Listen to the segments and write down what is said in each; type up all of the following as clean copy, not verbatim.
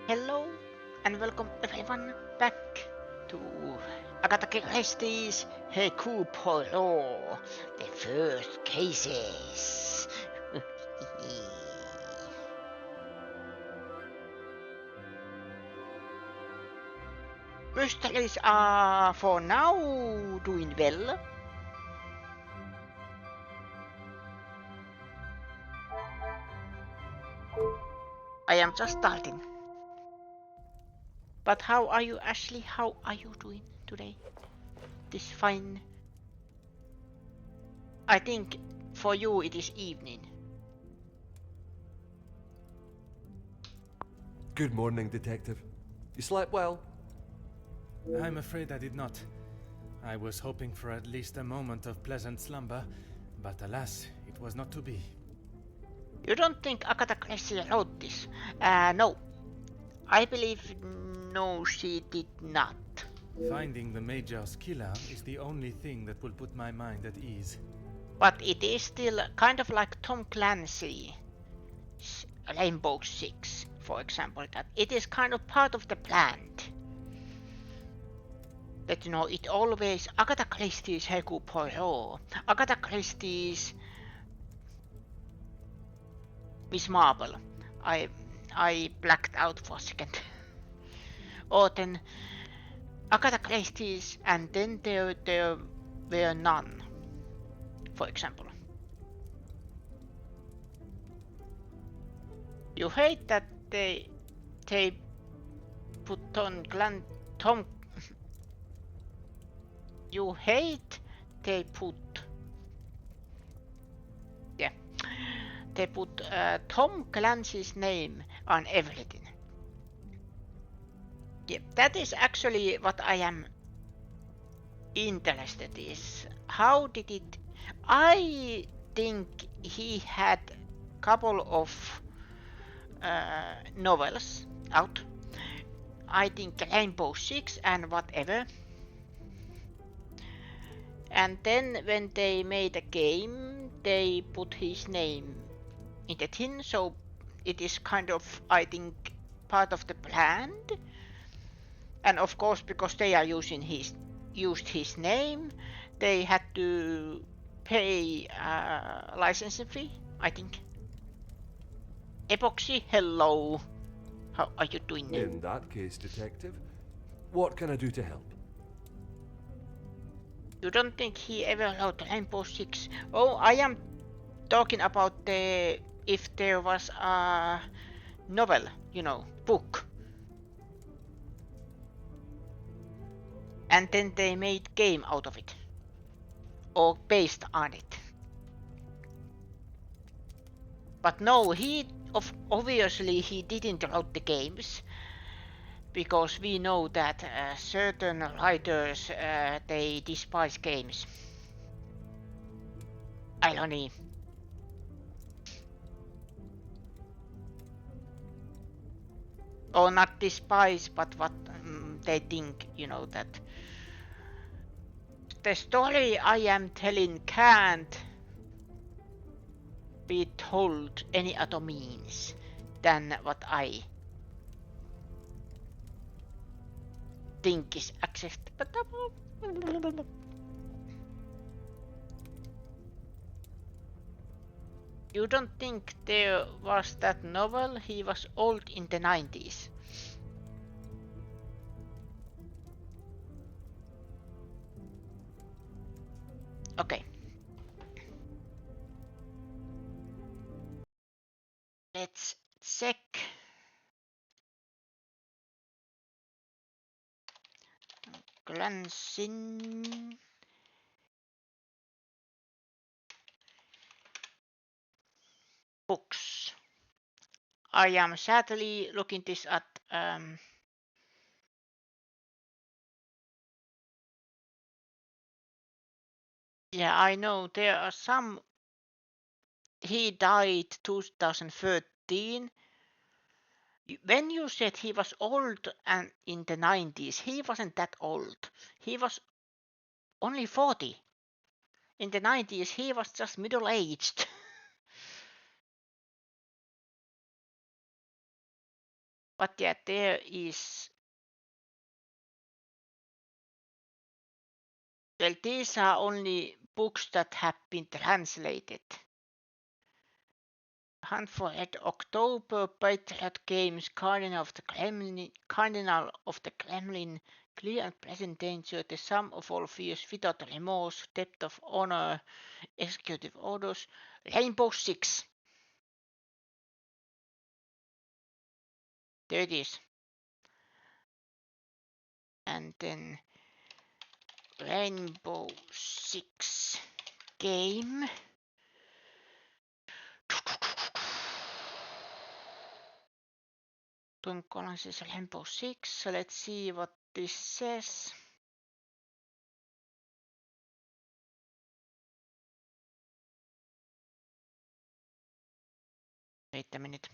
Hello and welcome everyone back to Agatha Christie's Hercule Poirot, the first cases. Mysteries are for now doing well. I am just starting. But how are you, Ashley? How are you doing today? This fine. I think for you it is evening. Good morning, Detective. You slept well? I'm afraid I did not. I was hoping for at least a moment of pleasant slumber, but alas, it was not to be. You don't think Agatha Christie wrote this? No. I believe no, she did not. Finding the Major's killer is the only thing that will put my mind at ease. But it is still kind of like Tom Clancy's Rainbow Six, for example, that it is kind of part of the plan. That you know, it always Agatha Christie's Hercule Poirot, Agatha Christie's Miss Marple. I blacked out for a second. Or then Agatha Christie's, and then there were none, for example. You hate that they put Tom. You hate they put. Yeah, they put Tom Clancy's name on everything. Yeah, that is actually what I am interested in. How did it? I think he had couple of novels out. I think Rainbow Six and whatever. And then when they made a game, they put his name in the tin, so it is kind of, I think, part of the plan. And of course, because they are used his name, they had to pay a licensing fee, I think. Epoxy, hello. How are you doing? In that case, Detective, what can I do to help? You don't think he ever wrote Rainbow Six? Oh, I am talking about if there was a novel, book. And then they made game out of it. Or based on it. But no, obviously he didn't write the games. Because we know that certain writers, they despise games. Irony. Or not despise, but what they think, that the story I am telling can't be told any other means than what I think is acceptable. You don't think there was that novel? He was old in the 90s. Okay. Let's check. Glancing. Books. I am sadly looking this at yeah, I know there are some. He died 2013. When you said he was old and in the 90s, he wasn't that old. He was only 40. In the 90s, he was just middle-aged. But yeah, there is. Well, these are only books that have been translated. Hunt for Red October, Patriot Games, Cardinal of the Kremlin, Clear and Present Danger, The Sum of All Fears, Without Remorse, Depth of Honor, Executive Orders, Rainbow Six. There it is. And then Rainbow Six game. Tunkolan is Rainbow Six. Let's see what this says. Wait a minute.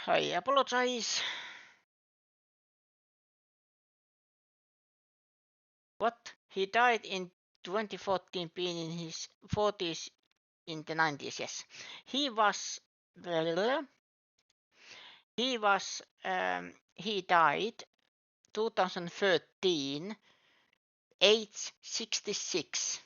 I apologize. What? He died in 2014, being in his 40s in the 90s, yes. He was. He died 2013, age 66.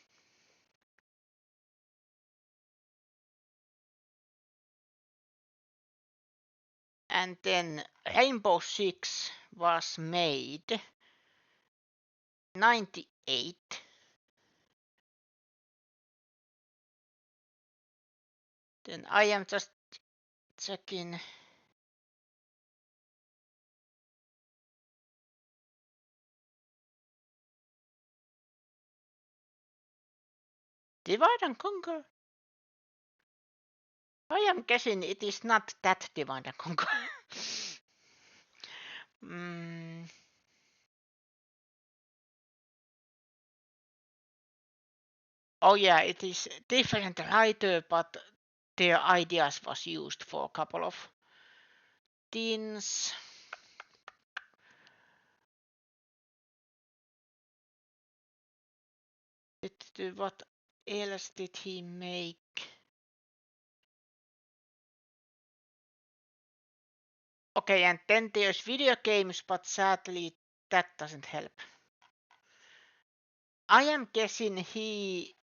And then Rainbow Six was made 98. Then I am just checking. Divide and Conquer. I am guessing it is not that Divide and Conquer. Oh yeah, it is different writer, but their ideas was used for a couple of things. What else did he make? Okay, and then there's video games, but sadly that doesn't help. I am guessing he...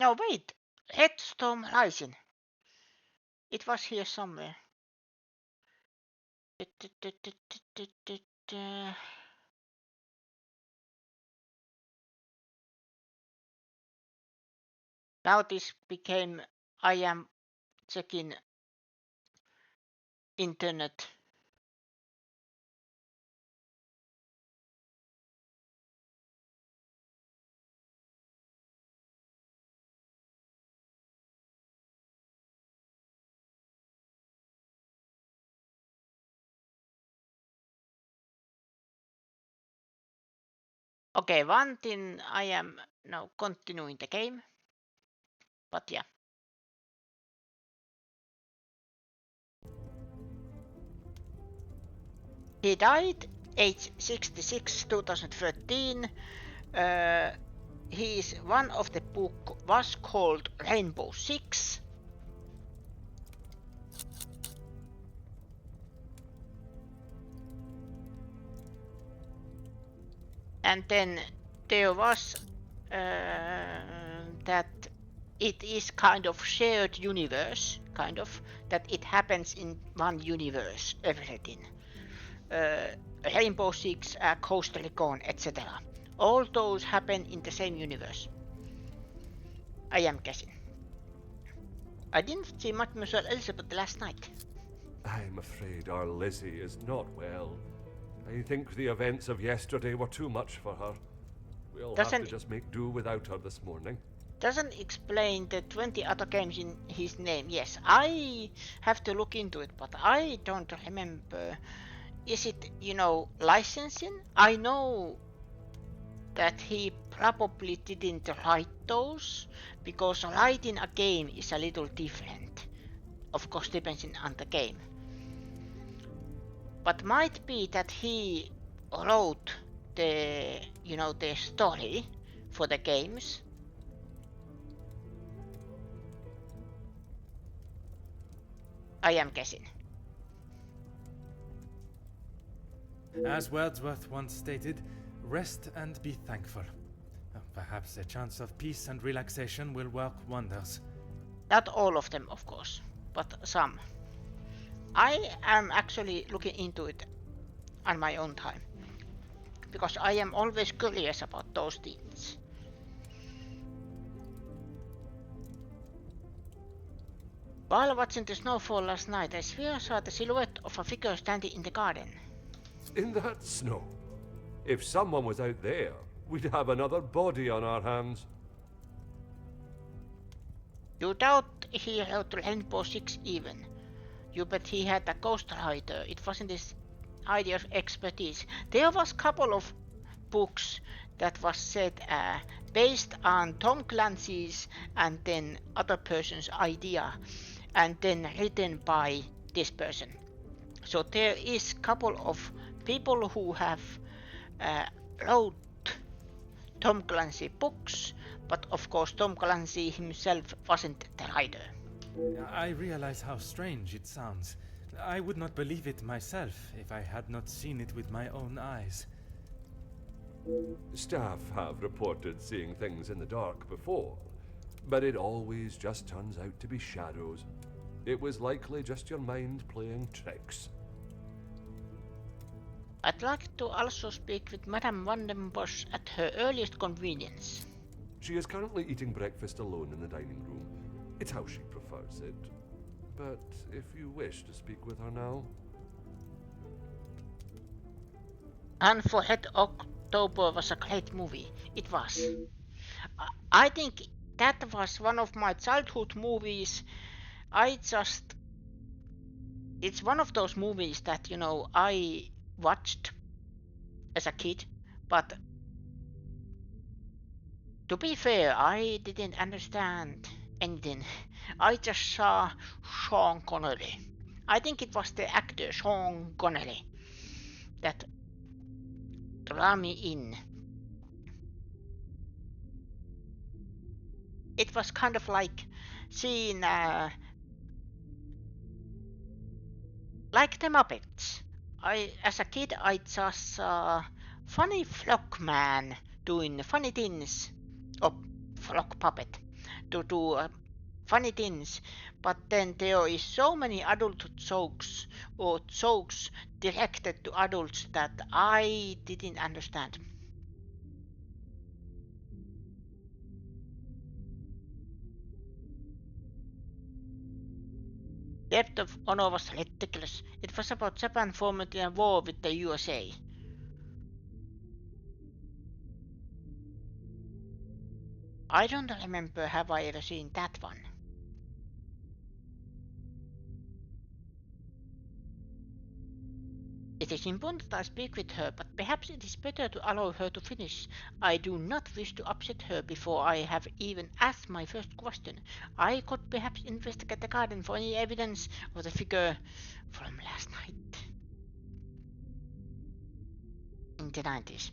No, wait. Headstorm Rising. It was here somewhere. Now this became... I am checking internet. Okay, one thing I am now continuing the game. But yeah. He died age 66, 2013. One of the book was called Rainbow Six. And then there was that it is kind of shared universe, kind of, that it happens in one universe, everything. Rainbow Six, Coast Recon, etc. All those happen in the same universe. I am guessing. I didn't see Mademoiselle Elizabeth last night. I'm afraid our Lizzie is not well. I think the events of yesterday were too much for her. We'll have to just make do without her this morning. Doesn't explain the 20 other games in his name. Yes, I have to look into it, but I don't remember. Is it, licensing? I know that he probably didn't write those, because writing a game is a little different. Of course, depending on the game. But might be that he wrote the story for the games. I am guessing. As Wordsworth once stated, rest and be thankful. Perhaps a chance of peace and relaxation will work wonders. Not all of them, of course, but some. I am actually looking into it on my own time, because I am always curious about those things. While watching the snowfall last night, I swear I saw the silhouette of a figure standing in the garden. In that snow? If someone was out there, we'd have another body on our hands. You doubt he wrote Rainbow Six even. You bet he had a ghostwriter. It wasn't his idea of expertise. There was a couple of books that was said based on Tom Clancy's and then other person's idea, and then written by this person. So there is a couple of people who have wrote Tom Clancy books, but of course Tom Clancy himself wasn't the writer. I realize how strange it sounds. I would not believe it myself if I had not seen it with my own eyes. Staff have reported seeing things in the dark before, but it always just turns out to be shadows. It was likely just your mind playing tricks. I'd like to also speak with Madame Vandenbosch at her earliest convenience. She is currently eating breakfast alone in the dining room. It's how she prefers it. But if you wish to speak with her now... Unforget October was a great movie. It was. I think that was one of my childhood movies. It's one of those movies that, I watched as a kid, but to be fair, I didn't understand anything. I just saw Sean Connery. I think it was the actor Sean Connery. that draw me in. It was kind of like seeing like the Muppets. As a kid, I just saw funny flock man doing funny things, or flock puppet to do funny things. But then there is so many adult jokes or jokes directed to adults that I didn't understand. Depth of Honor was ridiculous. It was about Japan forming a war with the USA. I don't remember have I ever seen that one. It is important that I speak with her, but perhaps it is better to allow her to finish. I do not wish to upset her before I have even asked my first question. I could perhaps investigate the garden for any evidence of the figure from last night. In the 90s.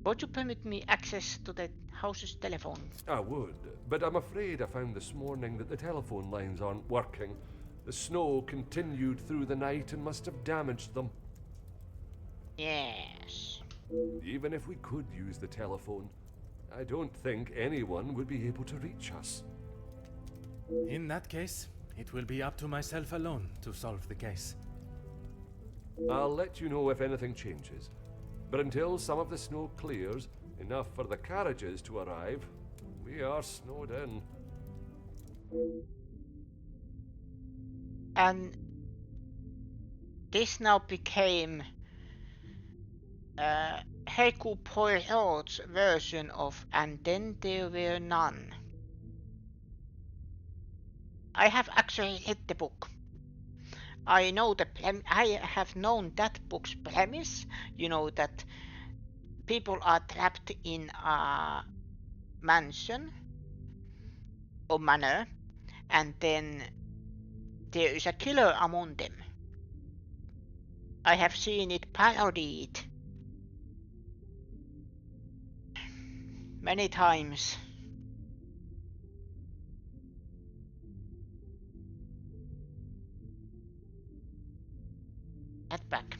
Would you permit me access to the house's telephone? I would, but I'm afraid I found this morning that the telephone lines aren't working. The snow continued through the night and must have damaged them. Yes. Even if we could use the telephone, I don't think anyone would be able to reach us. In that case, it will be up to myself alone to solve the case. I'll let you know if anything changes. But until some of the snow clears, enough for the carriages to arrive, we are snowed in. And this now became Hercule Poirot's version of And Then There Were None. I have actually read the book. I know I have known that book's premise. You know that people are trapped in a mansion or manor, and then there is a killer among them. I have seen it parodied many times. Head back.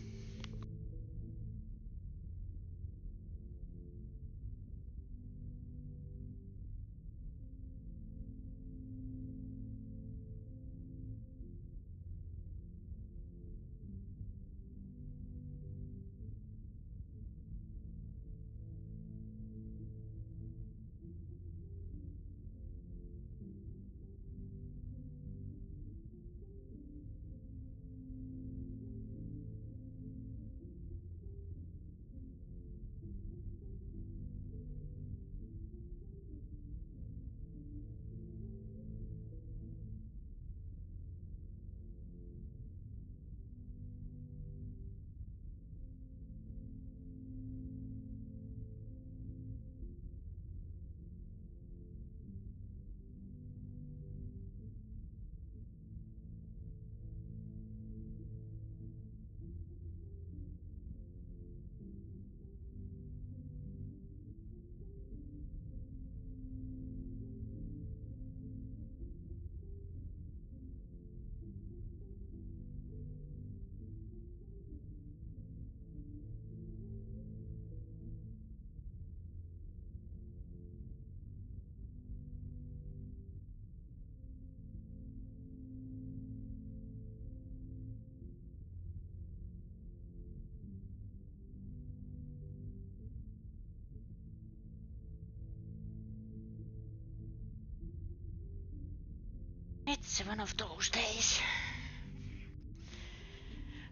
It's one of those days.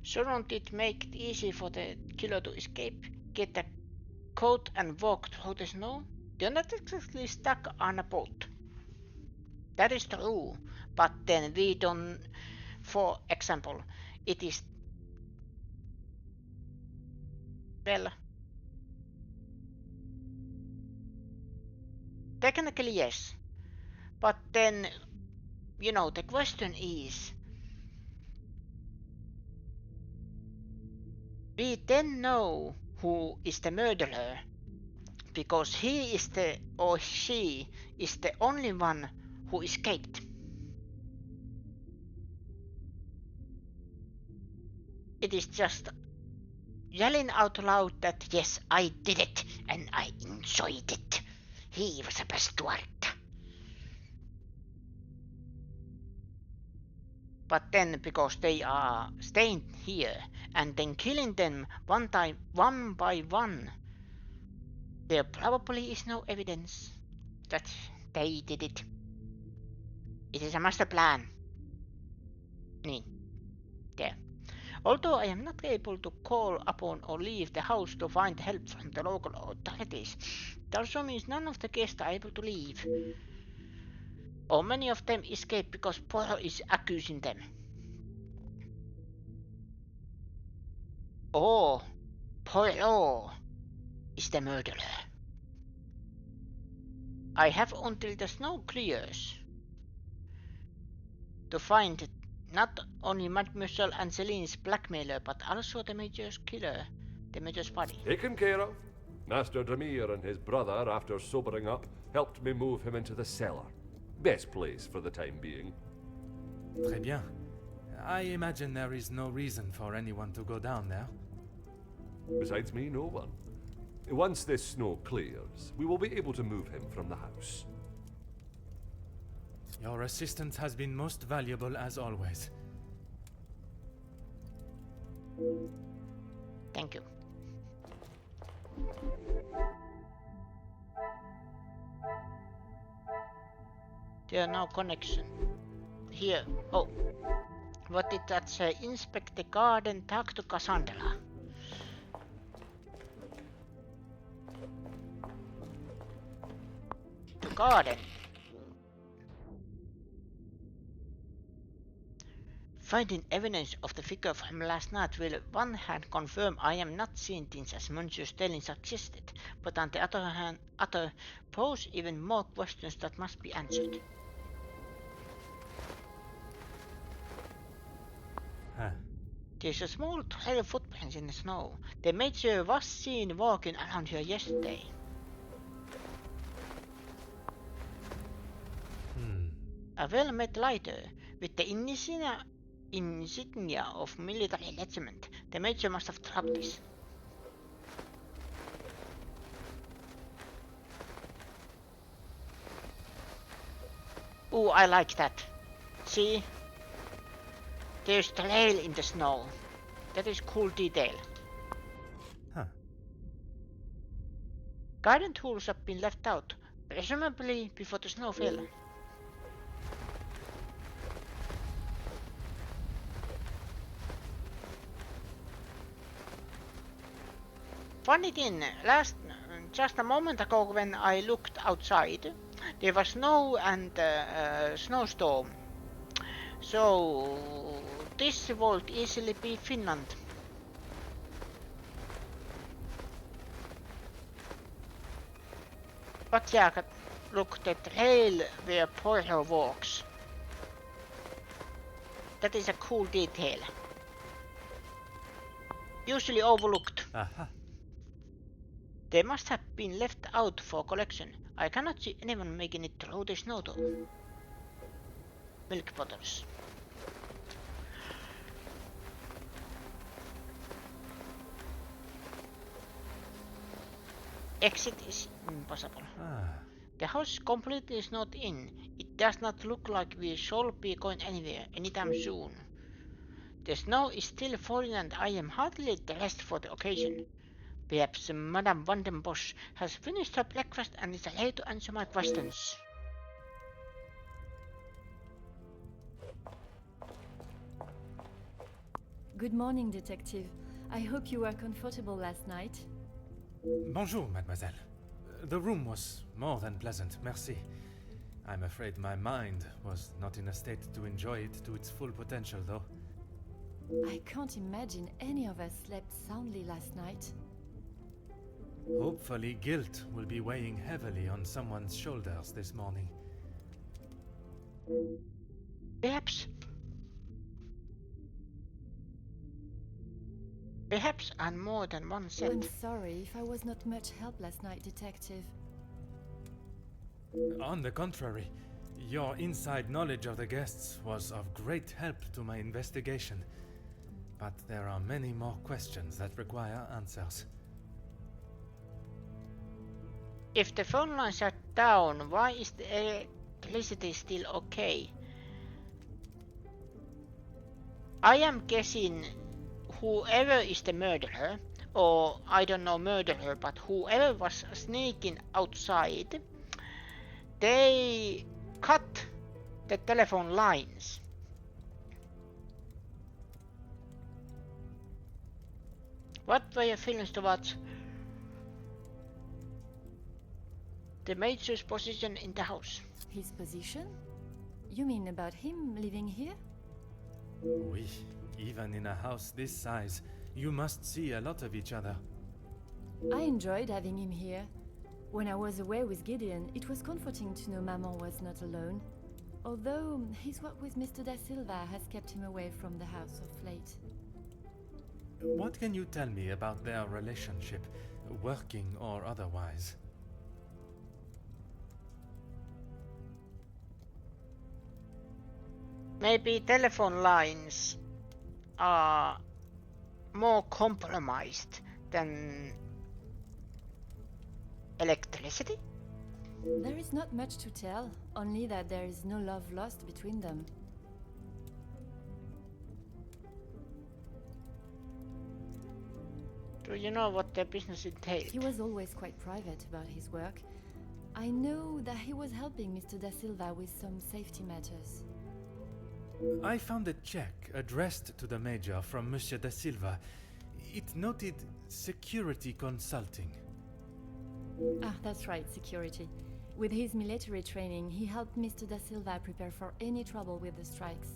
Shouldn't it make it easy for the killer to escape, get a coat and walk through the snow? They're not exactly stuck on a boat. That is true, but then we don't, for example, it is, well, technically yes, but then, you know, the question is, We then know who is the murderer, because he is the, or she is the only one who escaped. It is just yelling out loud that yes, I did it and I enjoyed it. He was a bastard. But then, because they are staying here and then killing them one by one, there probably is no evidence that they did it. It is a master plan. Niin. There. Although I am not able to call upon or leave the house to find help from the local authorities, it also means none of the guests are able to leave. Or many of them escape because Poirot is accusing them. Or Poirot is the murderer. I have until the snow clears to find not only Mademoiselle Angeline's blackmailer, but also the Major's killer, the Major's body. Taken care of. Master Demir and his brother, after sobering up, helped me move him into the cellar. Best place for the time being. Très bien. I imagine there is no reason for anyone to go down there. Besides me, no one. Once this snow clears, we will be able to move him from the house. Your assistance has been most valuable as always. Thank you. There are no connection. Here. Oh. What did that say? Inspect the garden, talk to Cassandra. To garden. Finding evidence of the figure from last night will on one hand confirm I am not seeing things as Monsieur Stelling suggested, but on the other hand, pose even more questions that must be answered. There's a small trail of footprints in the snow. The Major was seen walking around here yesterday. A well-made lighter with the insignia of military regiment. The Major must have dropped this. Ooh, I like that. See? There's trail in the snow. That is cool detail. Garden tools have been left out, presumably before the snow fell. Funny thing, just a moment ago when I looked outside, there was snow and snowstorm. So this would easily be Finland. But yeah, look, the trail where Poirot walks. That is a cool detail. Usually overlooked. They must have been left out for collection. I cannot see anyone making it through the snow though. Milk bottles. Exit is impossible. The house completely is not in. It does not look like we shall be going anywhere anytime soon. The snow is still falling and I am hardly dressed for the occasion. Perhaps Madame Van den Bosch has finished her breakfast and is ready to answer my questions. Good morning, Detective. I hope you were comfortable last night. Bonjour, mademoiselle. The room was more than pleasant, merci. I'm afraid my mind was not in a state to enjoy it to its full potential, though. I can't imagine any of us slept soundly last night. Hopefully guilt will be weighing heavily on someone's shoulders this morning. Perhaps. Perhaps on more than one set. I'm sorry if I was not much help last night, Detective. On the contrary, your inside knowledge of the guests was of great help to my investigation. But there are many more questions that require answers. If the phone lines are down, why is the electricity still okay? I am guessing whoever is the murderer, or I don't know murderer, but whoever was sneaking outside, they cut the telephone lines. What were your feelings towards the Major's position in the house? His position? You mean about him living here? Oui, even in a house this size, you must see a lot of each other. I enjoyed having him here. When I was away with Gideon, it was comforting to know Maman was not alone. Although his work with Mr. Da Silva has kept him away from the house of late. What can you tell me about their relationship, working or otherwise? Maybe telephone lines are more compromised than electricity? There is not much to tell, only that there is no love lost between them. Do you know what their business entailed? He was always quite private about his work. I know that he was helping Mr. Da Silva with some safety matters. I found a check addressed to the Major from Monsieur Da Silva. It noted security consulting. Ah, that's right, security. With his military training, he helped Mr. Da Silva prepare for any trouble with the strikes.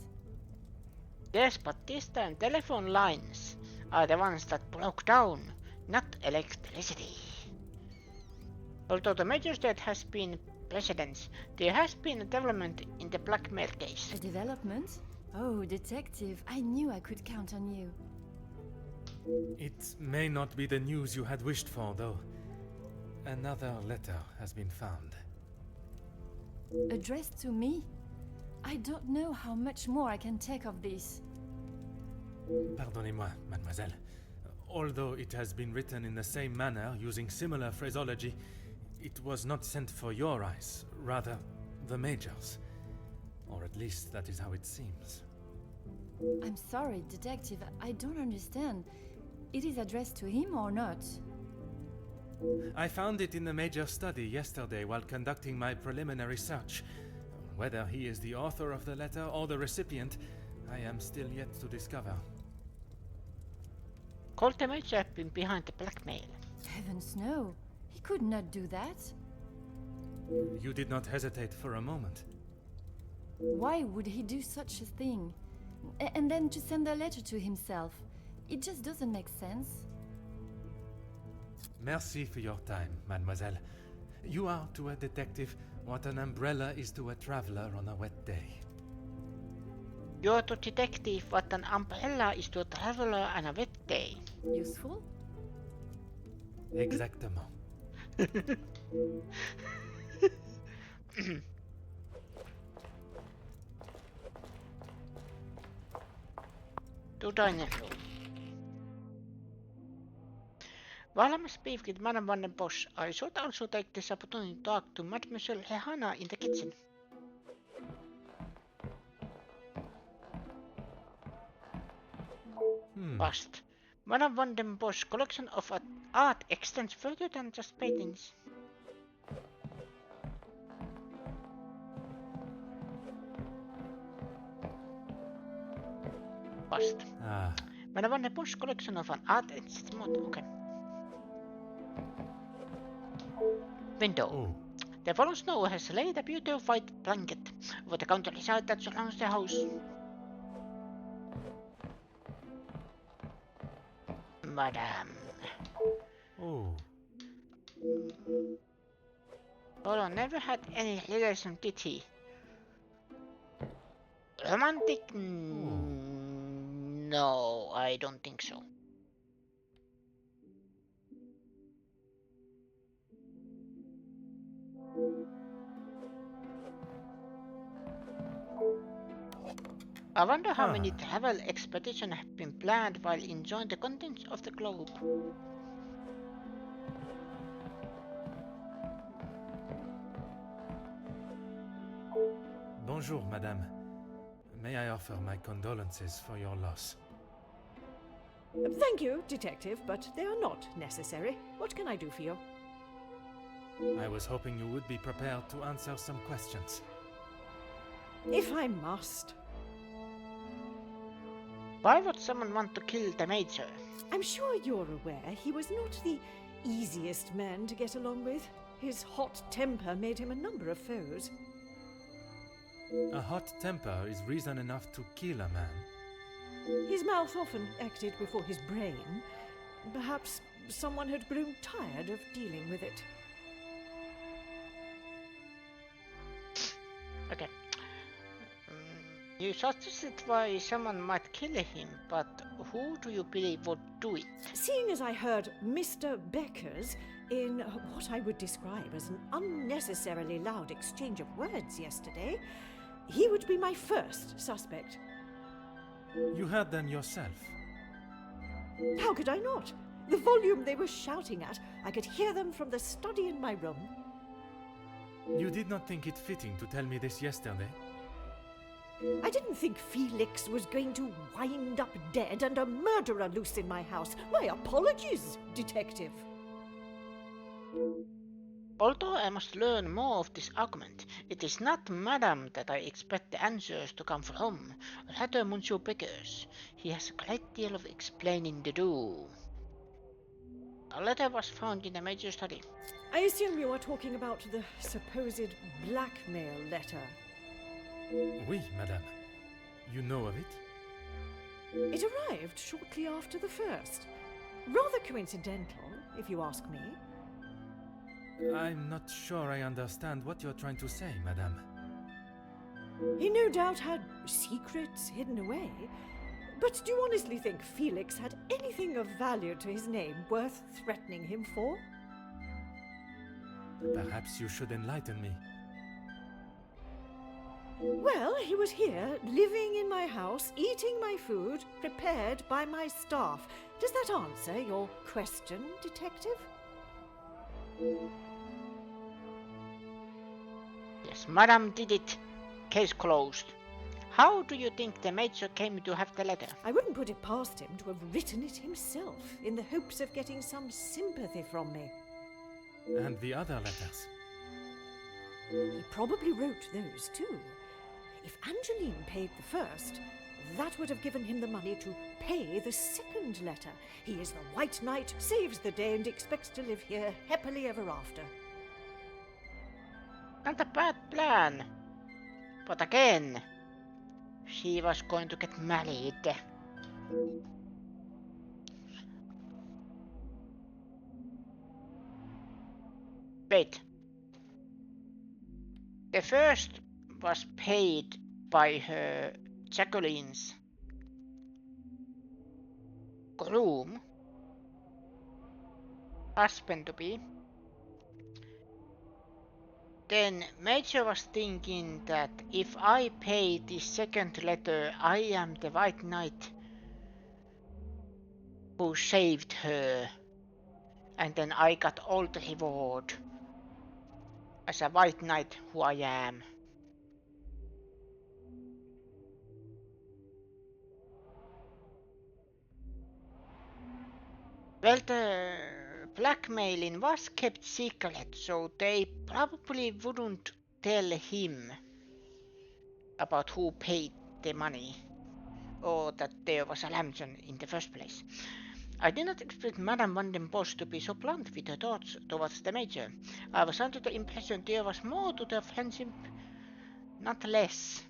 Yes, but this time telephone lines are the ones that broke down, not electricity. Although the Major State has been precedents, there has been a development in the blackmail case. A development? Oh, Detective, I knew I could count on you. It may not be the news you had wished for, though. Another letter has been found. Addressed to me? I don't know how much more I can take of this. Pardonnez-moi, mademoiselle. Although it has been written in the same manner, using similar phraseology, it was not sent for your eyes, rather the Major's. Or at least that is how it seems. I'm sorry, Detective, I don't understand. It is addressed to him or not? I found it in the Major's study yesterday while conducting my preliminary search. Whether he is the author of the letter or the recipient, I am still yet to discover. Could the Major have been behind the blackmail? Heavens no, he could not do that. You did not hesitate for a moment. Why would he do such a thing? And then to send a letter to himself? It just doesn't make sense. Merci for your time, mademoiselle. You are to a detective what an umbrella is to a traveler on a wet day. You're to detective what an umbrella is to a traveler on a wet day. Useful? Exactement. To dining room. While I'm speaking with Madame Van den Bosch, I should also take this opportunity to talk to Mademoiselle Hehana in the kitchen. Past. Madame Van den Bosch collection of art extends further than just paintings. Past. Madame Van den Bosch collection of art extends more. Okay. Window. Oh. The fallen snow has laid a beautiful white blanket over the countryside that surrounds the house. Madame. Oh. Poirot never had any relation, did he? Romantic? No, I don't think so. I wonder how many travel expeditions have been planned while enjoying the contents of the globe. Bonjour, madame. May I offer my condolences for your loss? Thank you, Detective, but they are not necessary. What can I do for you? I was hoping you would be prepared to answer some questions. If I must. Why would someone want to kill the Major? I'm sure you're aware he was not the easiest man to get along with. His hot temper made him a number of foes. A hot temper is reason enough to kill a man. His mouth often acted before his brain. Perhaps someone had grown tired of dealing with it. Okay. You suggested why someone might kill him, but who do you believe would do it? Seeing as I heard Mr. Becker's in what I would describe as an unnecessarily loud exchange of words yesterday, he would be my first suspect. You heard them yourself. How could I not? The volume they were shouting at, I could hear them from the study in my room. You did not think it fitting to tell me this yesterday? I didn't think Felix was going to wind up dead and a murderer loose in my house. My apologies, Detective. Although I must learn more of this argument, it is not Madame that I expect the answers to come from, rather Monsieur Beckers. He has a great deal of explaining to do. A letter was found in the Major study. I assume you are talking about the supposed blackmail letter. Oui, madame. You know of it? It arrived shortly after the first. Rather coincidental, if you ask me. I'm not sure I understand what you're trying to say, madame. He no doubt had secrets hidden away. But do you honestly think Felix had anything of value to his name worth threatening him for? Perhaps you should enlighten me. Well, he was here, living in my house, eating my food, prepared by my staff. Does that answer your question, Detective? Yes, Madame did it. Case closed. How do you think the Major came to have the letter? I wouldn't put it past him to have written it himself, in the hopes of getting some sympathy from me. And the other letters? He probably wrote those too. If Angeline paid the first, that would have given him the money to pay the second letter. He is the White Knight, saves the day, and expects to live here happily ever after. Not a bad plan. But again, she was going to get married. Wait. The first was paid by her Jacqueline's groom, husband to be. Then Major was thinking that if I pay the second letter, I am the White Knight who saved her, and then I got all the reward as a White Knight who I am. Well, the blackmailing was kept secret, so they probably wouldn't tell him about who paid the money, or that there was a ransom in the first place. I did not expect Madame Van den Bosch to be so blunt with her thoughts towards the Major. I was under the impression there was more to their friendship, not less.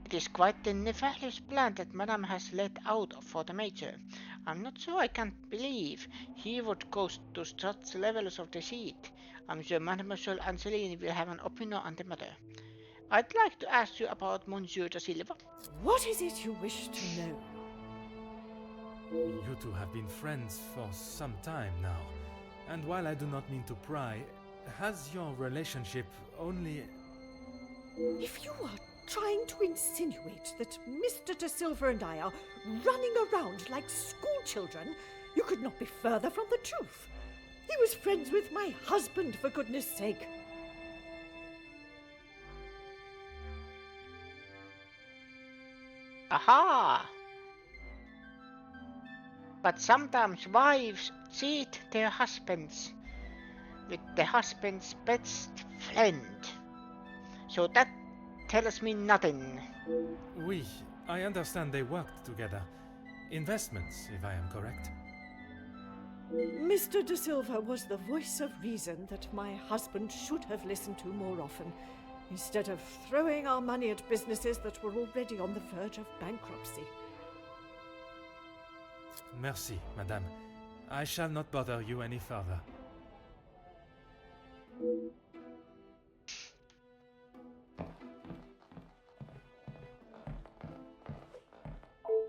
It is quite the nefarious plan that Madame has laid out for the Major. I'm not sure I can't believe he would go to such levels of deceit. I'm sure Mademoiselle Angeline will have an opinion on the matter. I'd like to ask you about Monsieur da Silva. What is it you wish to know? You two have been friends for some time now, and while I do not mean to pry, Has your relationship only... If you are trying to insinuate that Mr. De Silva and I are running around like schoolchildren, you could not be further from the truth. He was friends with my husband, for goodness sake. Aha! But sometimes wives cheat their husbands with the husband's best friend. So that tells me nothing. Oui, I understand they worked together. Investments, if I am correct. Mr. De Silva was the voice of reason that my husband should have listened to more often, instead of throwing our money at businesses that were already on the verge of bankruptcy. Merci, madame. I shall not bother you any further.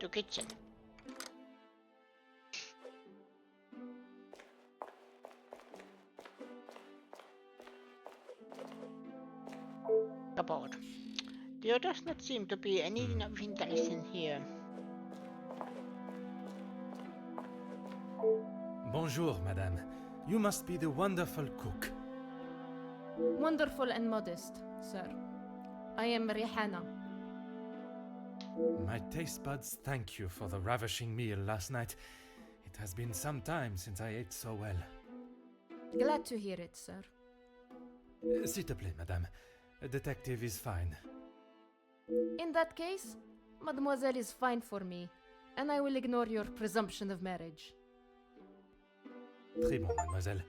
To kitchen. Cupboard. There does not seem to be anything of interest in here. Bonjour, madame. You must be the wonderful cook. Wonderful and modest, sir. I am Rihanna. My taste buds thank you for the ravishing meal last night. It has been some time since I ate so well. Glad to hear it, sir. S'il te plaît, madame. A detective is fine. In that case, mademoiselle is fine for me, and I will ignore your presumption of marriage. Très bon, mademoiselle.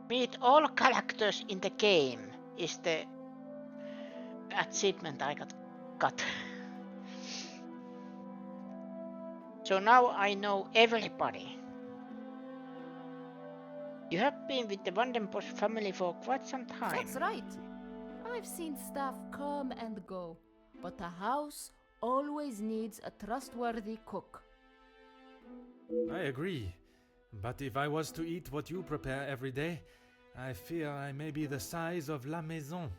Meet all characters in the game is the achievement I got. So now I know everybody. You have been with the Vandenbosch family for quite some time. That's right. I've seen staff come and go, but a house always needs a trustworthy cook. I agree. But if I was to eat what you prepare every day, I fear I may be the size of La Maison.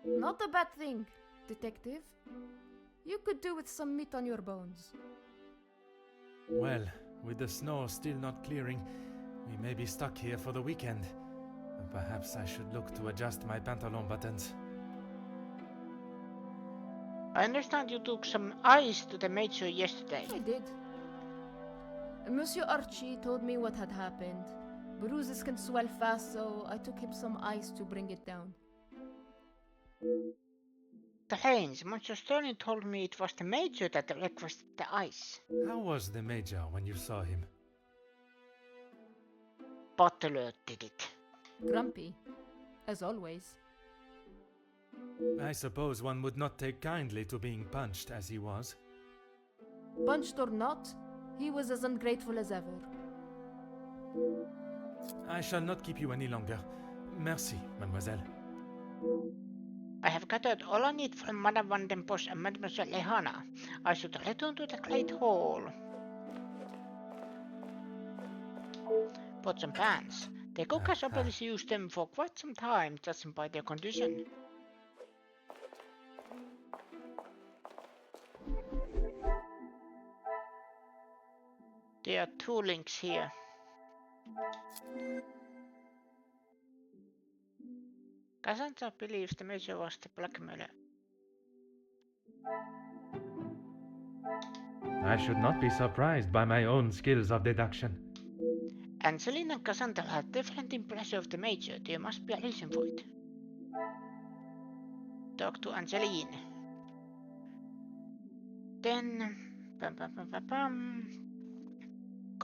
Not a bad thing, detective. You could do with some meat on your bones. Well, with the snow still not clearing, we may be stuck here for the weekend. Perhaps I should look to adjust my pantalon buttons. I understand you took some ice to the major yesterday. I did. Monsieur Archie told me what had happened. Bruises can swell fast, so I took him some ice to bring it down. Strange, Monsieur Sterling told me it was the major that requested the ice. How was the major when you saw him? Butler did it. Grumpy, as always. I suppose one would not take kindly to being punched as he was. Punched or not, he was as ungrateful as ever. I shall not keep you any longer. Merci, mademoiselle. I have gathered all I need from Madame Vandenbosch and Mademoiselle Lehana. I should return to the Great Hall. Pots and pans. The cook has obviously used them for quite some time, judging by their condition. There are two links here. Cassandra believes the major was the blackmailer. I should not be surprised by my own skills of deduction. Angeline and Cassandra had different impression of the major. There must be a reason for it. Talk to Angeline. Then,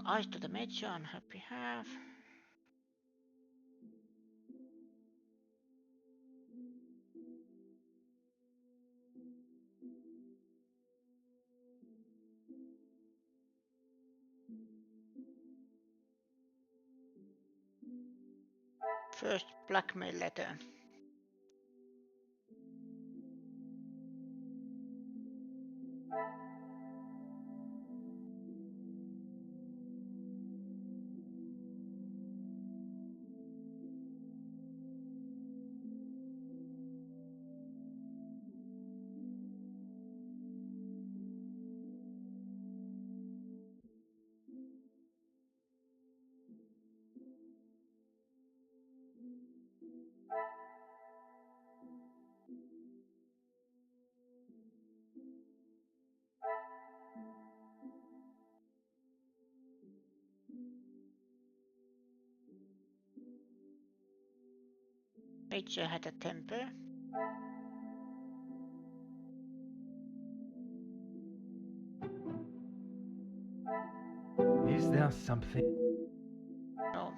eyes to the major on her behalf. First blackmail letter. Major had a temper. Is there something? No.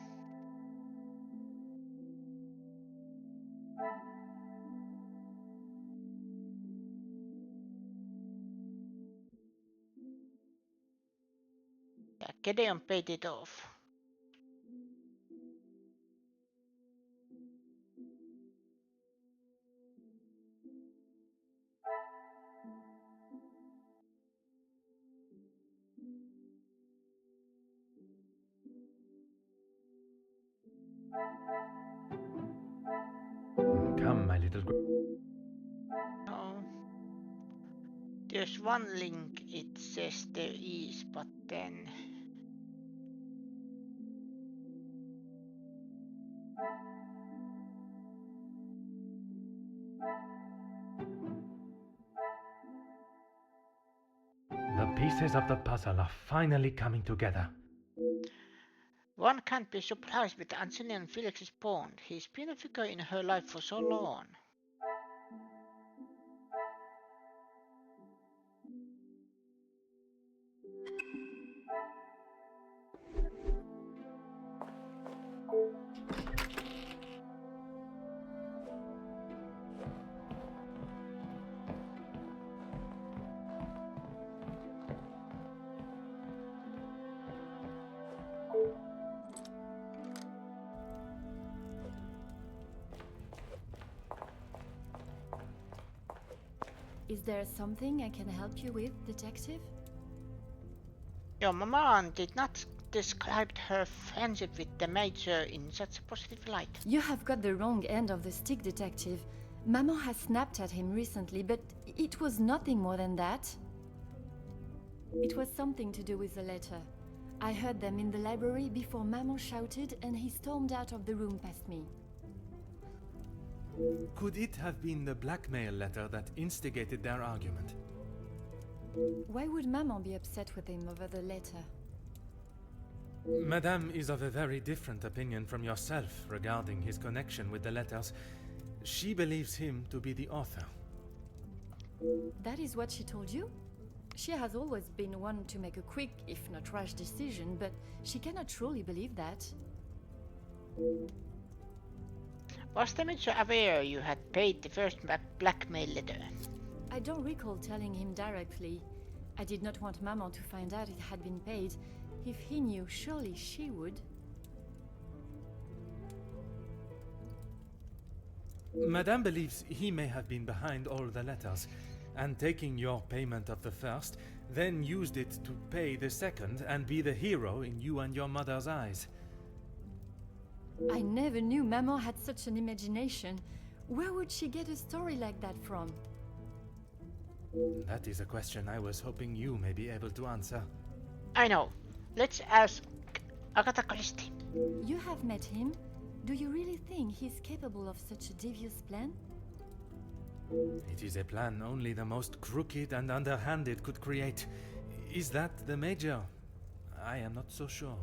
Yeah, Gedeon paid it off. Come, my little. No. There's one link it says there is, but then. The pieces of the puzzle are finally coming together. One can't be surprised with Antonia Felix's bond. He's been a figure in her life for so long. Is there something I can help you with, detective? Your mama did not describe her friendship with the Major in such a positive light. You have got the wrong end of the stick, detective. Maman has snapped at him recently, but it was nothing more than that. It was something to do with the letter. I heard them in the library before Maman shouted and he stormed out of the room past me. Could it have been the blackmail letter that instigated their argument? Why would Maman be upset with him over the letter? Madame is of a very different opinion from yourself regarding his connection with the letters. She believes him to be the author. That is what she told you? She has always been one to make a quick, if not rash decision, but she cannot truly believe that. Was the Major aware you had paid the first blackmail letter? I don't recall telling him directly. I did not want Maman to find out it had been paid. If he knew, surely she would. Madame believes he may have been behind all the letters, and taking your payment of the first, then used it to pay the second and be the hero in you and your mother's eyes. I never knew Maman had such an imagination. Where would she get a story like that from? That is a question I was hoping you may be able to answer. I know. Let's ask Agatha Christie. You have met him. Do you really think he's capable of such a devious plan? It is a plan only the most crooked and underhanded could create. Is that the Major? I am not so sure.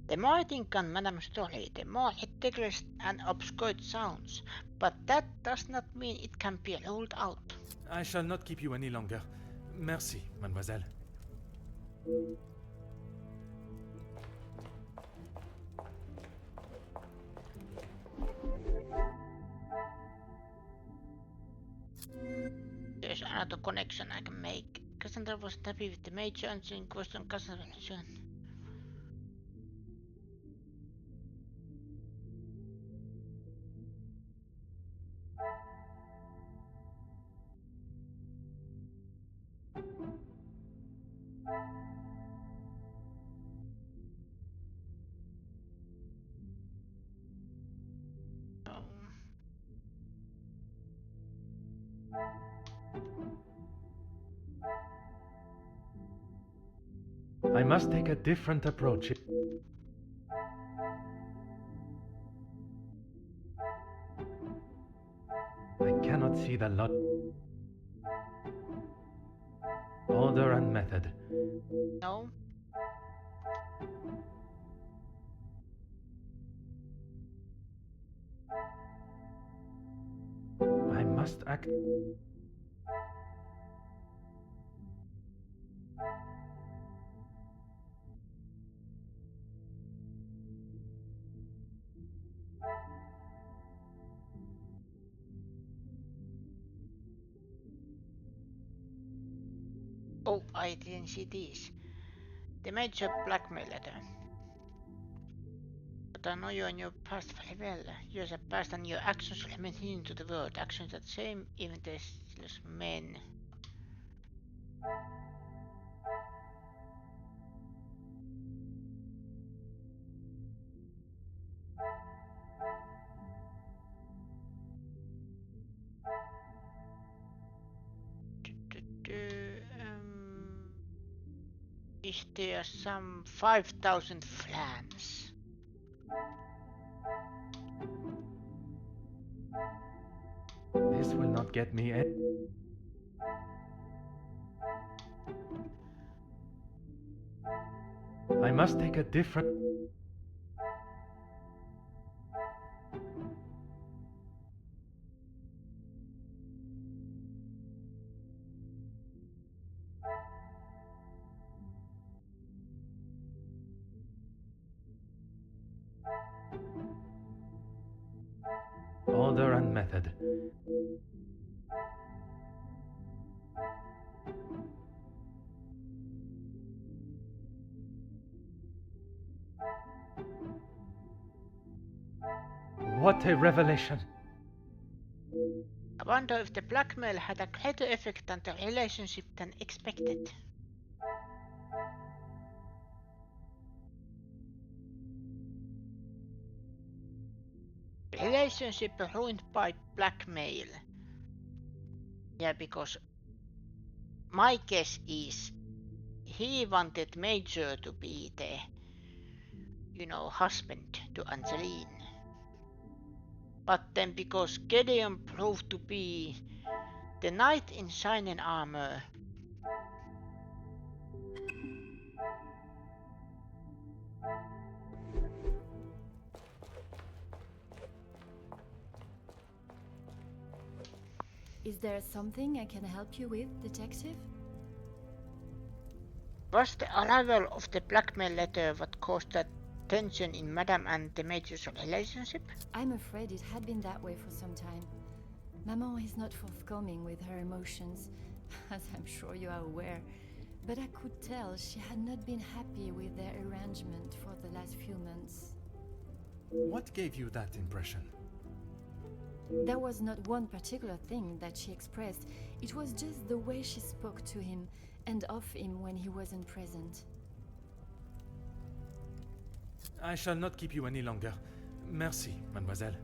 The more I think on Madame's story, the more ridiculous and obscure it sounds. But that does not mean it can be ruled out. I shall not keep you any longer. Merci, mademoiselle. There's another connection I can make. Cassandra was happy with the Major answering question Cassandra. I must take a different approach. I cannot see the lot. Order and method. No. must act. Oh, I didn't see this. The major blackmail letter. But I know you and your past very well. You're the past and your actions will remain hidden to the world. Actions that same, even tasteless men. Is there some 5,000 flams? This will not get me in. I must take a different... order and method. What a revelation! I wonder if the blackmail had a greater effect on the relationship than expected. Relationship ruined by blackmail. Yeah, because my guess is he wanted Major to be the, husband to Angeline. But then because Gideon proved to be the knight in shining armor, Is there something I can help you with, Detective? was the arrival of the blackmail letter what caused that tension in Madame and the Major's relationship? I'm afraid it had been that way for some time. Maman is not forthcoming with her emotions, as I'm sure you are aware. But I could tell she had not been happy with their arrangement for the last few months. What gave you that impression? There was not one particular thing that she expressed. It was just the way she spoke to him and of him when he wasn't present. I shall not keep you any longer. Merci, mademoiselle.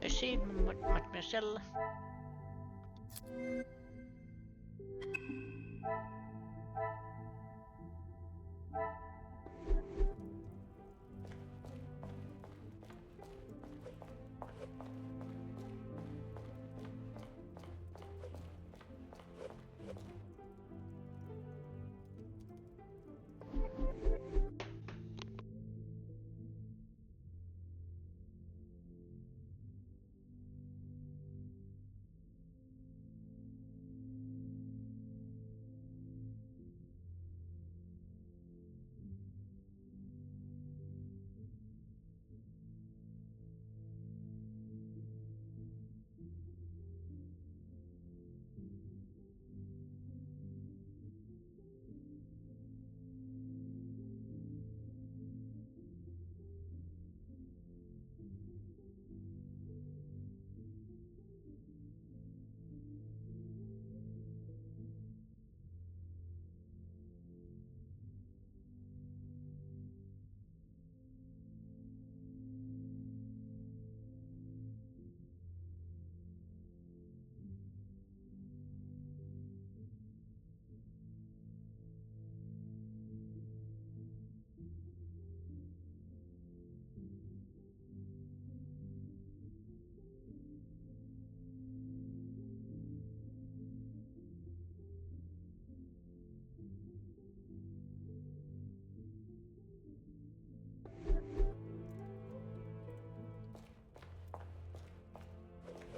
Merci, mademoiselle.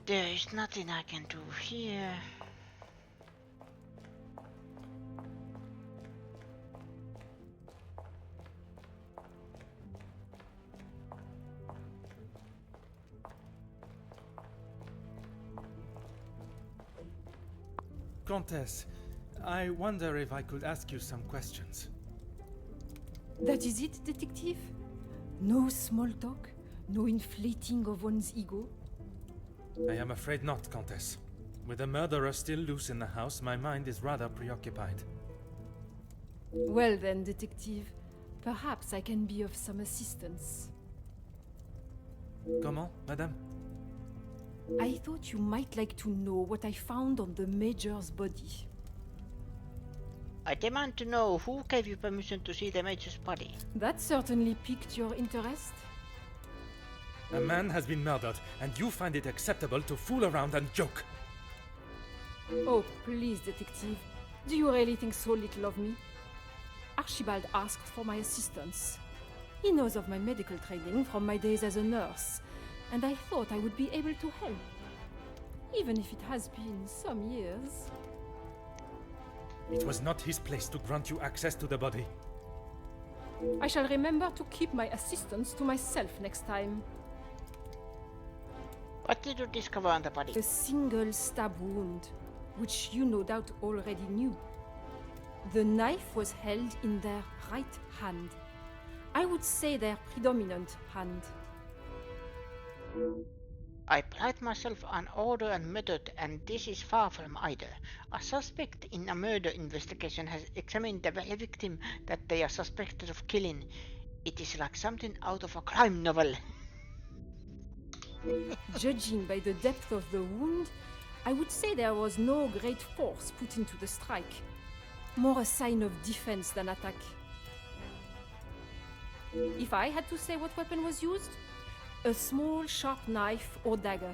There is nothing I can do here. Countess, I wonder if I could ask you some questions. That is it, detective? No small talk? No inflating of one's ego? I am afraid not, Countess. With a murderer still loose in the house, my mind is rather preoccupied. Well then, detective, perhaps I can be of some assistance. Comment, madame? I thought you might like to know what I found on the Major's body. I demand to know who gave you permission to see the Major's body. That certainly piqued your interest. A man has been murdered, and you find it acceptable to fool around and joke. Oh, please, detective. Do you really think so little of me? Archibald asked for my assistance. He knows of my medical training from my days as a nurse, and I thought I would be able to help. Even if it has been some years. It was not his place to grant you access to the body. I shall remember to keep my assistance to myself next time. What did you discover on the body? The single stab wound, which you no doubt already knew. The knife was held in their right hand. I would say their predominant hand. I pride myself on order and method, and this is far from either. A suspect in a murder investigation has examined the very victim that they are suspected of killing. It is like something out of a crime novel. Judging by the depth of the wound, I would say there was no great force put into the strike. More a sign of defense than attack. If I had to say what weapon was used, a small sharp knife or dagger.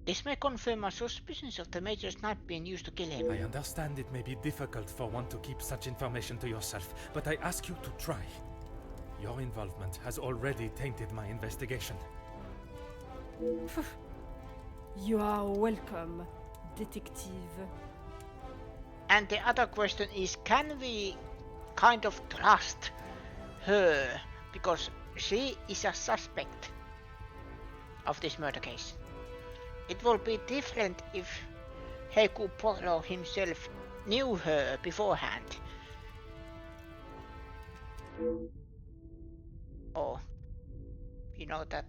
This may confirm my suspicions of the Major's knife being used to kill him. I understand it may be difficult for one to keep such information to yourself, but I ask you to try. Your involvement has already tainted my investigation. You are welcome, detective. And the other question is, can we kind of trust her? Because she is a suspect of this murder case. It will be different if Hercule Poirot himself knew her beforehand. Or, you know that.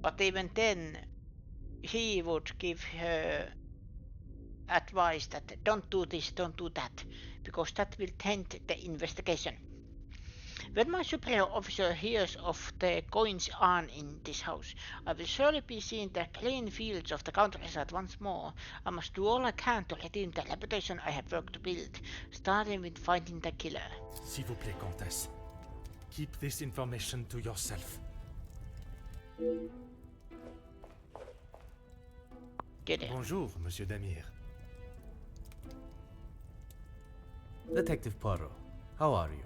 But even then, he would give her advice that don't do this, don't do that, because that will taint the investigation. When my superior officer hears of the goings on in this house, I will surely be seeing the clean fields of the countryside once more. I must do all I can to redeem the reputation I have worked to build, starting with finding the killer. S'il vous plaît, Comtesse. Keep this information to yourself. Get it. Bonjour, Monsieur Demire. Detective Poirot, how are you?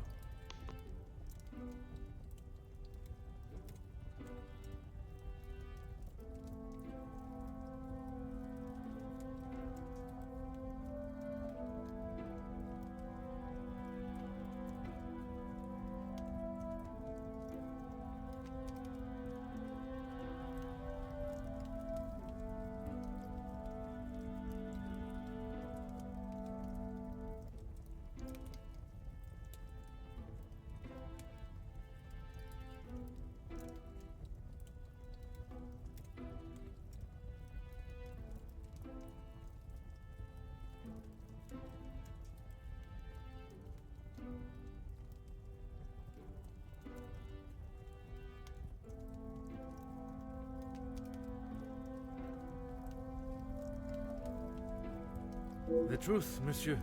The truth, monsieur.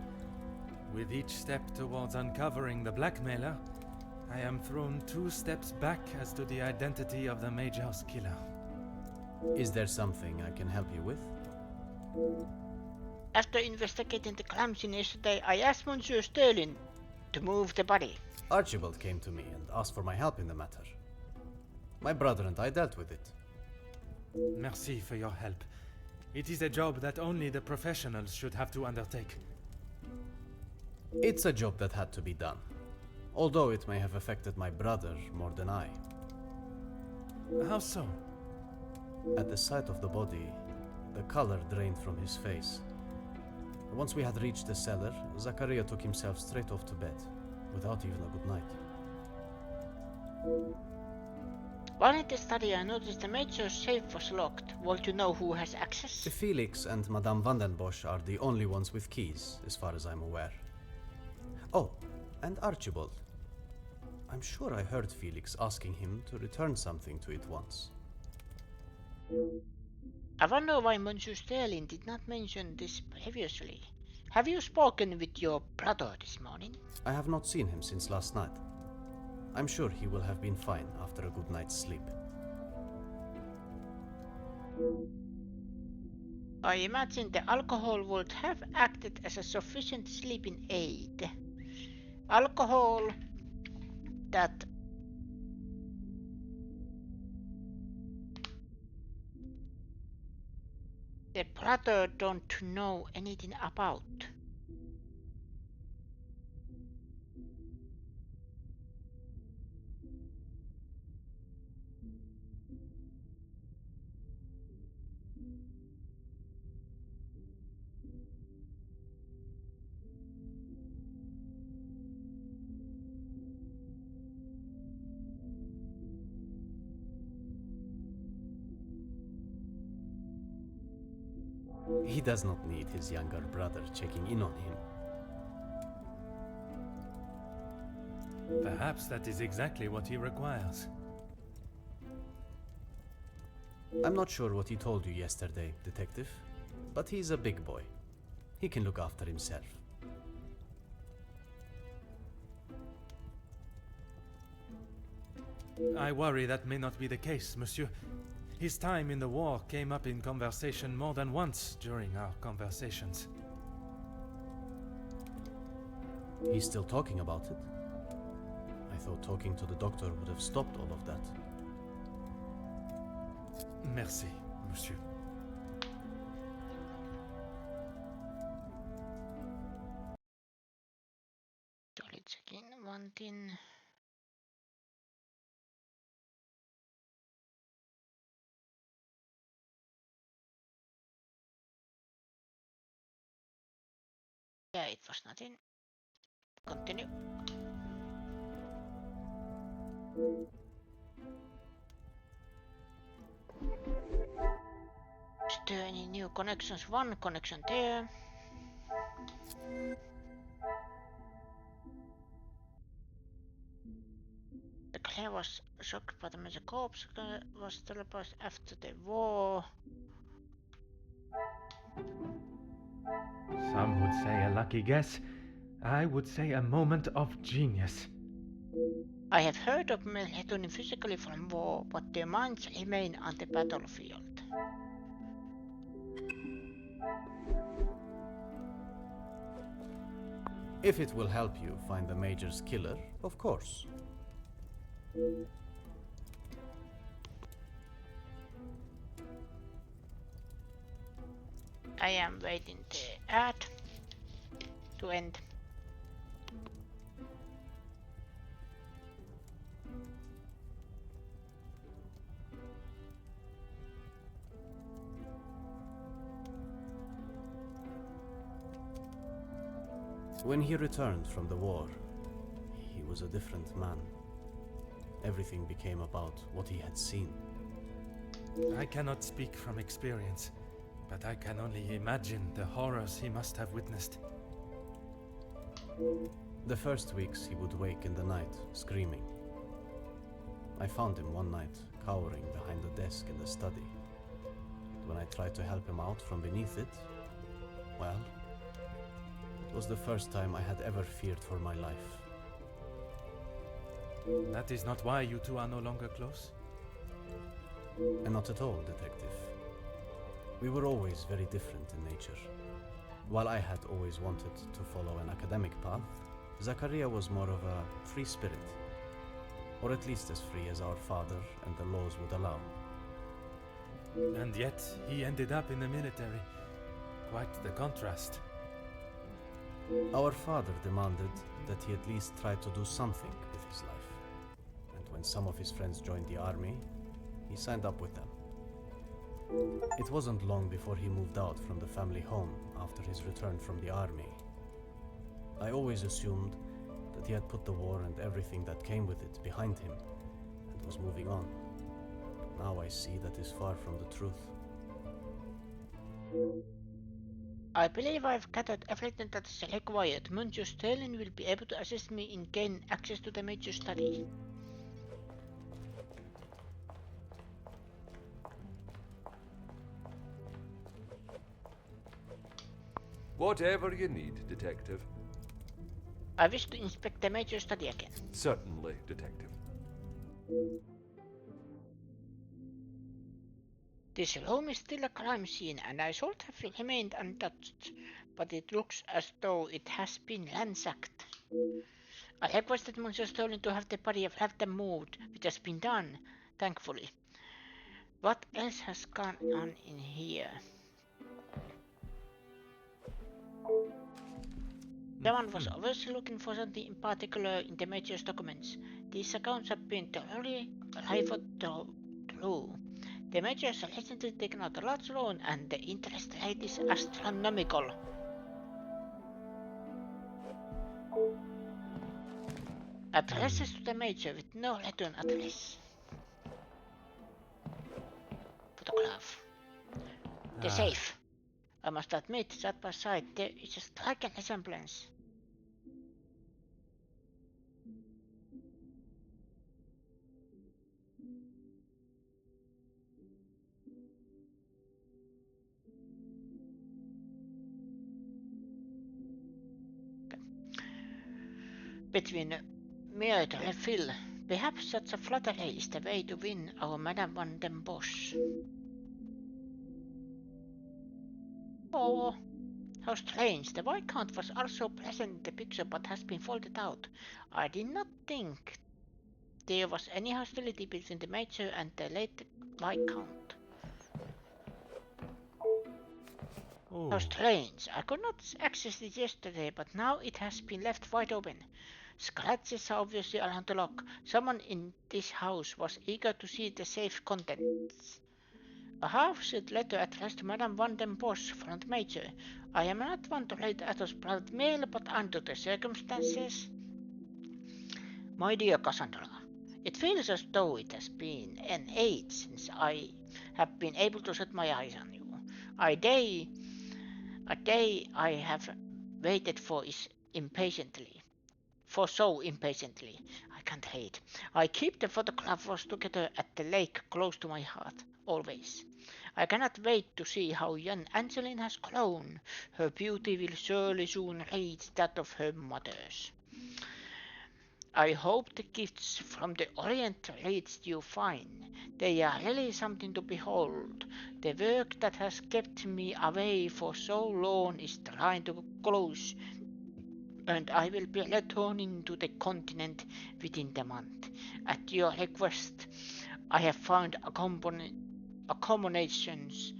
With each step towards uncovering the blackmailer, I am thrown 2 steps back as to the identity of the Major's killer. Is there something I can help you with? After investigating the crime scene yesterday, I asked Monsieur Sterling to move the body. Archibald came to me and asked for my help in the matter. My brother and I dealt with it. Merci for your help. It is a job that only the professionals should have to undertake. It's a job that had to be done, although it may have affected my brother more than I. How so? At the sight of the body, the color drained from his face. Once we had reached the cellar, Zachariah took himself straight off to bed, without even a good night. While in the study, I noticed the major's safe was locked. Want to know who has access? Felix and Madame Vandenbosch are the only ones with keys, as far as I'm aware. Oh, and Archibald. I'm sure I heard Felix asking him to return something to it once. I wonder why Monsieur Sterling did not mention this previously. Have you spoken with your brother this morning? I have not seen him since last night. I'm sure he will have been fine after a good night's sleep. I imagine the alcohol would have acted as a sufficient sleeping aid. Alcohol that the brother don't know anything about. He does not need his younger brother checking in on him. Perhaps that is exactly what he requires. I'm not sure what he told you yesterday, Detective, but he's a big boy. He can look after himself. I worry that may not be the case, monsieur. His time in the war came up in conversation more than once during our conversations. He's still talking about it? I thought talking to the doctor would have stopped all of that. Merci, monsieur. Sorry, check in one thing. Yeah, it was nothing. Continue. Is there any new connections? One connection there. The Claire was shocked by the major corpse was teleported after the war. Some would say a lucky guess. I would say a moment of genius. I have heard of men returning physically from war, but their minds remain on the battlefield. If it will help you find the Major's killer, of course. I am waiting the ad to end. When he returned from the war, he was a different man. Everything became about what he had seen. I cannot speak from experience, but I can only imagine the horrors he must have witnessed. The first weeks he would wake in the night, screaming. I found him one night, cowering behind the desk in the study. When I tried to help him out from beneath it, well, it was the first time I had ever feared for my life. That is not why you two are no longer close? And not at all, Detective. We were always very different in nature. While I had always wanted to follow an academic path, Zachariah was more of a free spirit. or at least as free as our father and the laws would allow. And yet, he ended up in the military. Quite the contrast. Our father demanded that he at least try to do something with his life. And when some of his friends joined the army, he signed up with them. It wasn't long before he moved out from the family home after his return from the army. I always assumed that he had put the war and everything that came with it behind him and was moving on. But now I see that is far from the truth. I believe I've gathered everything that is required. Monsieur Sterling will be able to assist me in gaining access to the major study. Whatever you need, Detective. I wish to inspect the major study again. Certainly, Detective. This room is still a crime scene and I should have remained untouched, but it looks as though it has been ransacked. I requested Monsieur Sterling to have the body of them moved, which has been done, thankfully. What else has gone on in here? Someone was obviously looking for something in particular in the major's documents. These accounts have been thoroughly rifled through. The major has recently taken out a large loan and the interest rate is astronomical. Addresses to the major with no return address. Photograph. The safe. I must admit, side by side, there is a striking resemblance. Between Mead and Phil, perhaps such a flattery is the way to win our Madame Van den Bosch. Oh, how strange. The Viscount was also present in the picture but has been folded out. I did not think there was any hostility between the Major and the late Viscount. Oh. How strange. I could not access it yesterday, but now it has been left wide open. Scratches are obviously around the lock. Someone in this house was eager to see the safe contents. A half-sheet letter addressed to Madame Van den Bosch from the Major. I am not one to read Athos' private mail, but under the circumstances... My dear Cassandra, it feels as though it has been an age since I have been able to set my eyes on you. A day I have waited for is impatiently. So impatiently. I can't read. I keep the photographs together at the lake close to my heart, always. I cannot wait to see how young Angeline has grown. Her beauty will surely soon reach that of her mother's. I hope the gifts from the Orient reached you fine. They are really something to behold. The work that has kept me away for so long is trying to close, and I will be returning to the continent within the month. At your request, I have found accommodations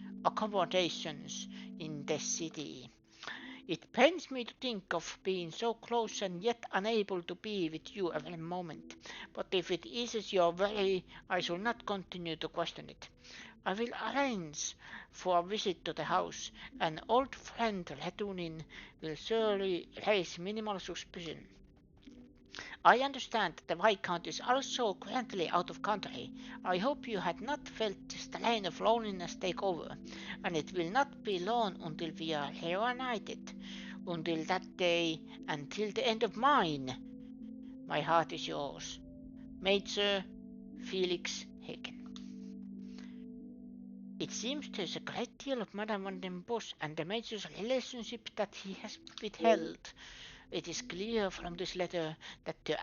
in the city. It pains me to think of being so close and yet unable to be with you every moment, but if it eases your worry, I shall not continue to question it. I will arrange for a visit to the house. An old friend returning will surely raise minimal suspicion. I understand that the Viscount is also currently out of country. I hope you had not felt the strain of loneliness take over, and it will not be long until we are reunited. Until that day, until the end of mine, my heart is yours. Major Felix Hagen. It seems there's a great deal of Madame Van den Bosch and the Major's relationship that he has withheld. It is clear from this letter that their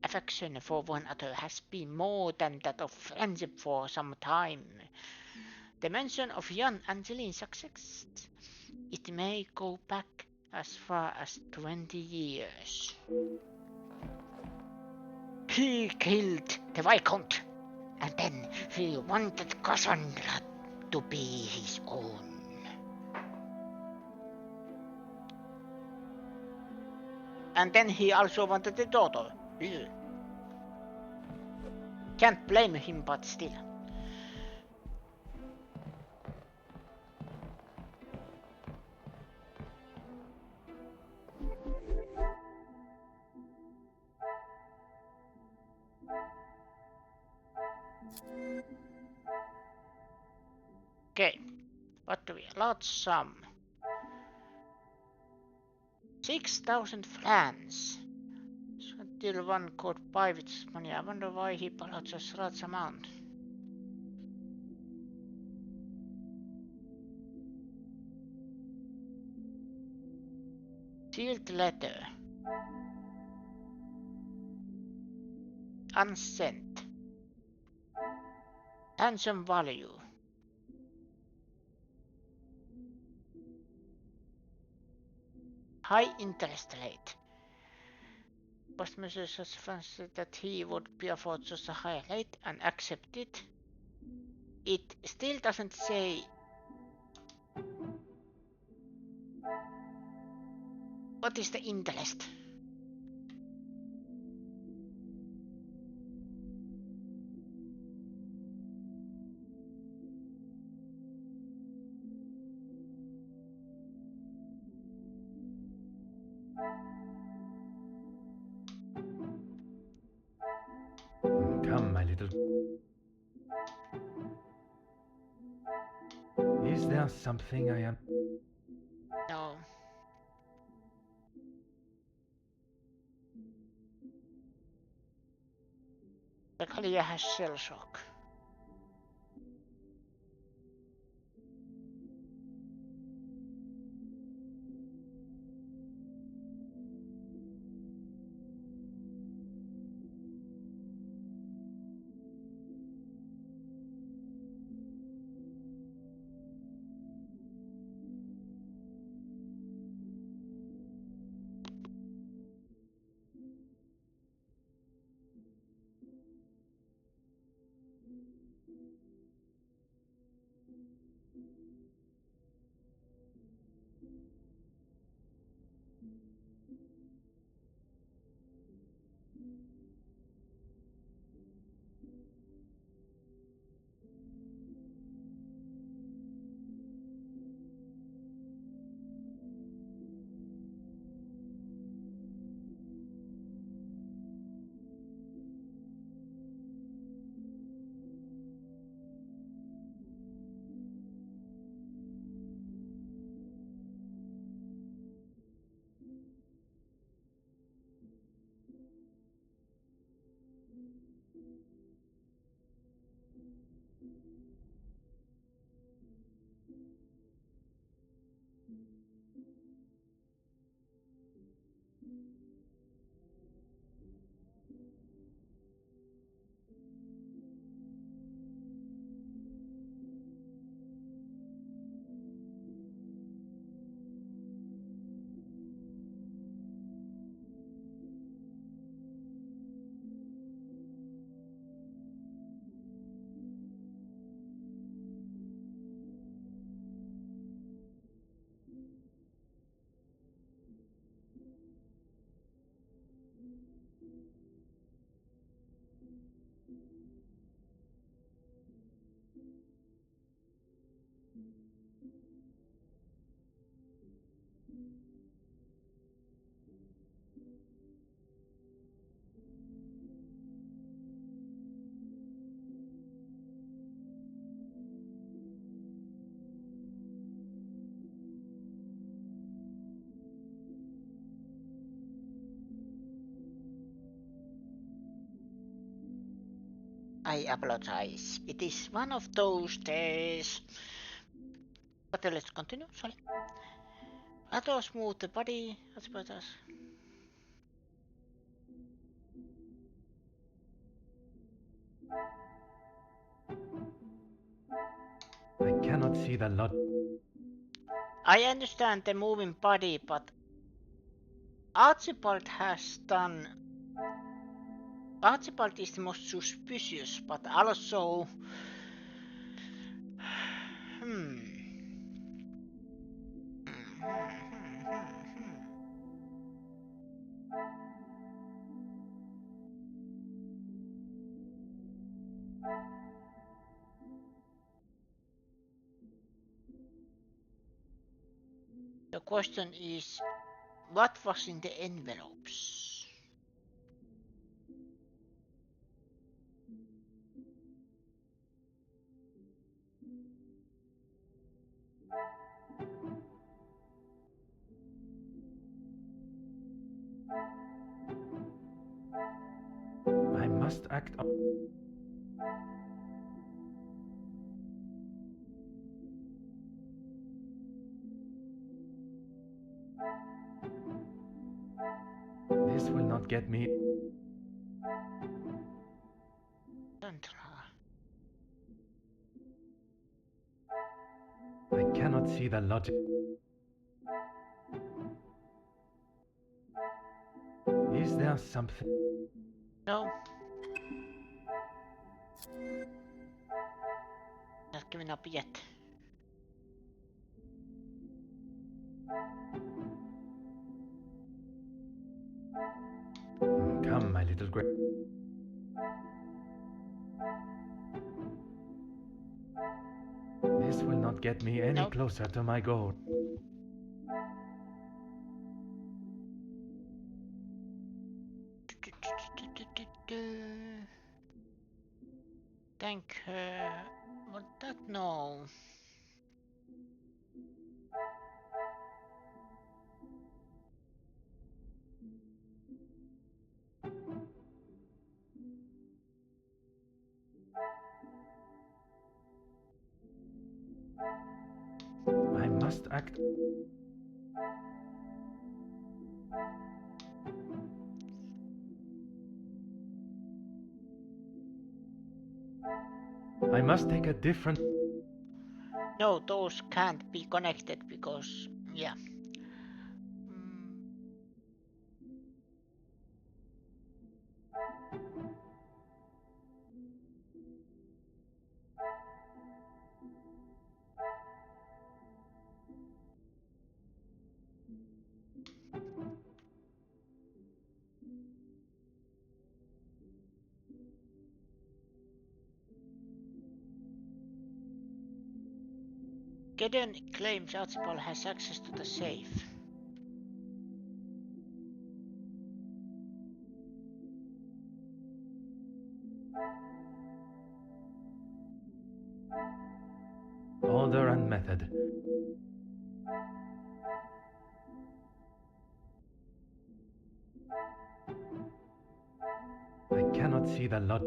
affection for one another has been more than that of friendship for some time. The mention of young Angeline's success, it may go back as far as 20 years. he killed the Viscount, and then he wanted Cassandra to be his own. And then he also wanted a daughter. Ugh. Can't blame him, but still. Okay, what do we allot? Some 6,000 flans. So until one could buy with this money. I wonder why he allowed such a large amount. Sealed letter. Unsent. Handsome value. High interest rate. Postmaster has fancied that he would be afford such a high rate and accept it. It still doesn't say what is the interest. Come, my little... Is there something I am... No. Hercule has shell shock. I apologize. It is one of those days. But let's continue. Sorry. Let us move the body. That's about us. I cannot see the lot. I understand the moving body, but Archibald has done Archibald is the most suspicious, but also... The question is, what was in the envelopes? I must act up. This will not get me. I cannot see the logic. Is there something? No. Not giving up yet. Come, my little grape. This will not get me any closer to my goal. Thank her. What that? No. I must act. I must take a different... No, those can't be connected because, yeah. Gideon claims Archibald has access to the safe. Order and method. I cannot see the lot.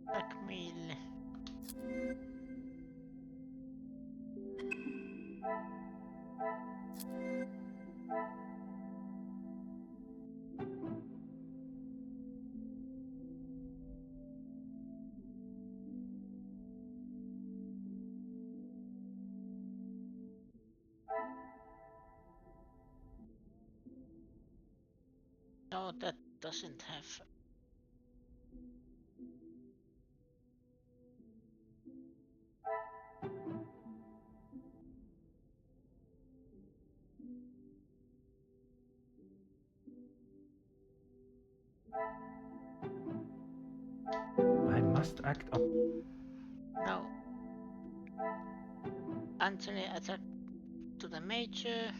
Blackmail. No, that doesn't have. I must act up. No. Anthony attacked to the major.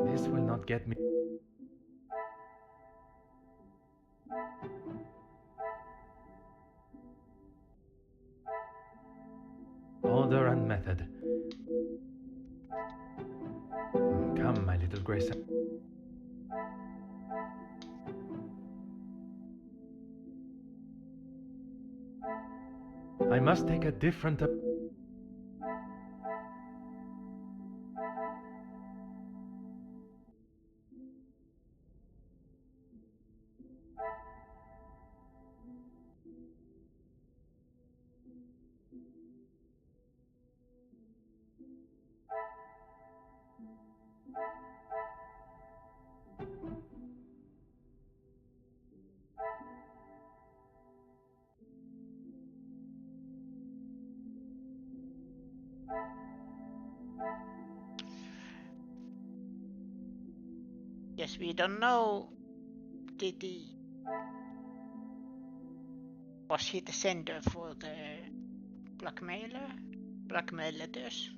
This will not get me. Order and method. little Grace. I must take a different Yes, we don't know. Was he the sender for the blackmail letters?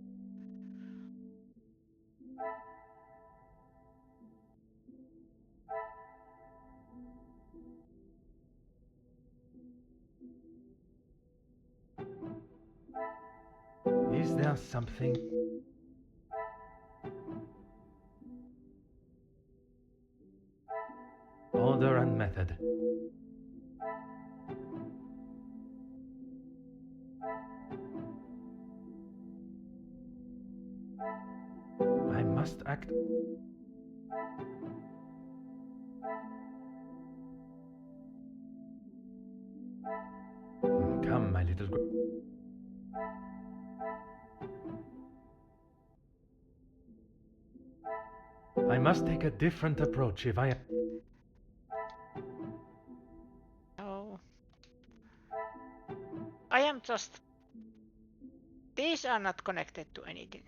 Is there something? Order and method. I must act. Come, my little. I must take a different approach if I. No. I am just. These are not connected to anything.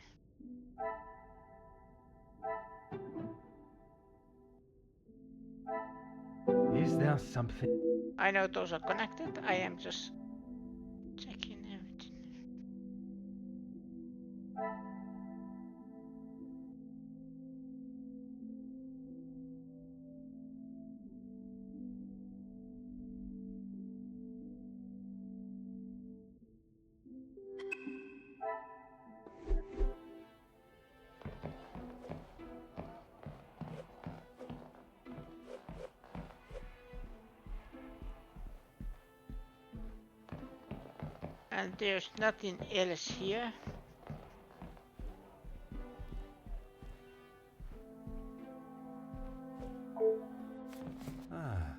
Is there something? I know those are connected. I am just checking everything. And there's nothing else here. Ah.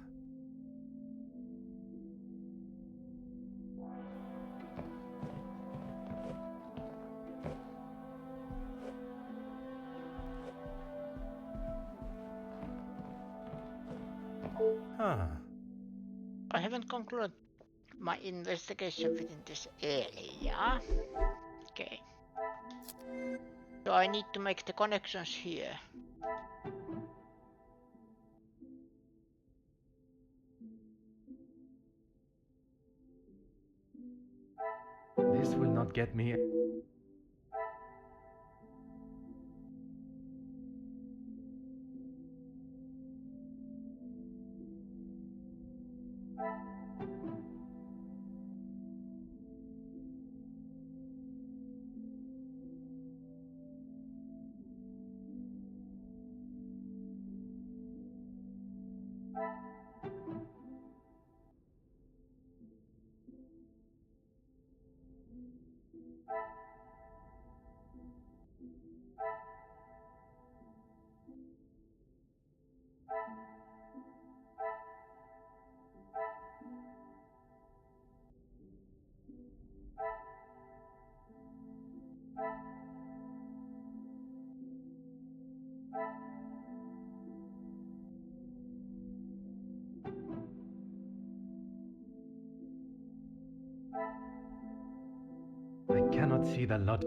Huh. I haven't concluded my investigation within this area. Okay. So I need to make the connections here. This will not get me. I cannot see the lot.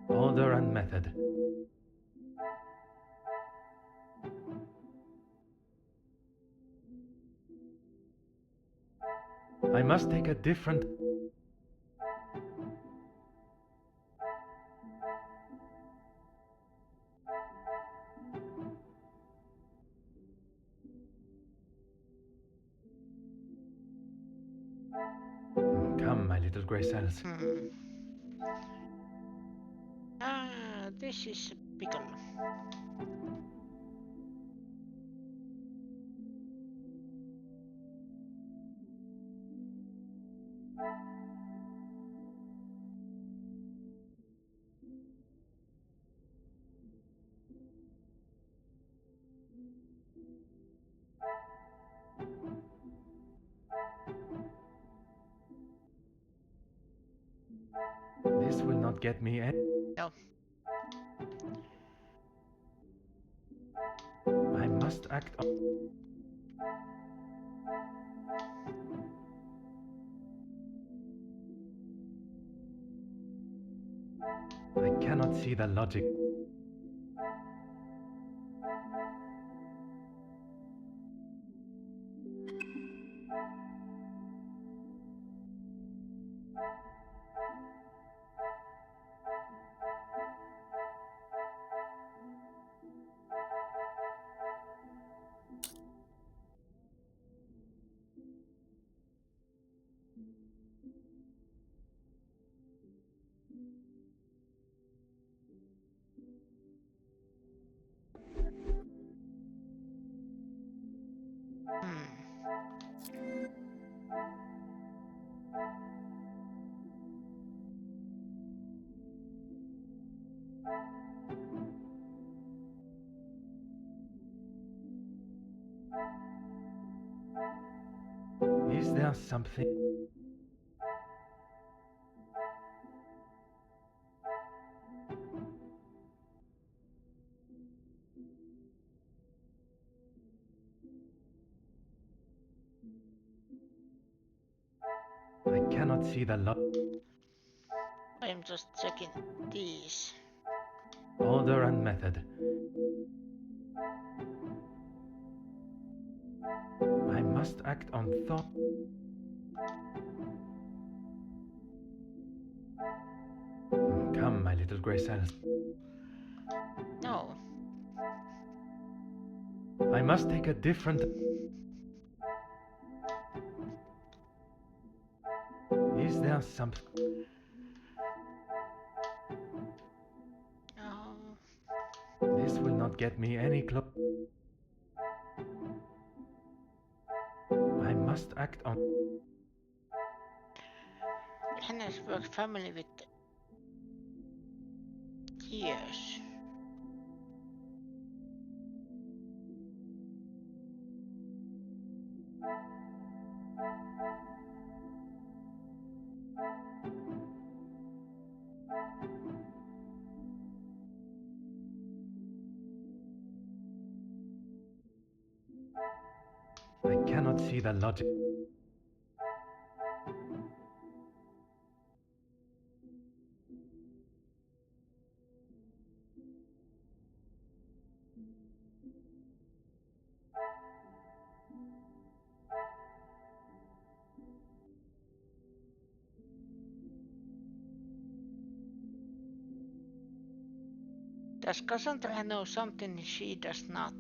Order and method. I must take a different. Come, my little grey cells. Ah, this is a pickle. This will not get me any. No. I must act on. I cannot see the logic. Is there something? I cannot see the I am just checking these. order and method. I must act on thought. Come, my little grey cells. No. I must take a different. Is there something? No. This will not get me any close. I must act on. Hannah's worked family with years. I cannot see the logic. Does Cassandra know something she does not?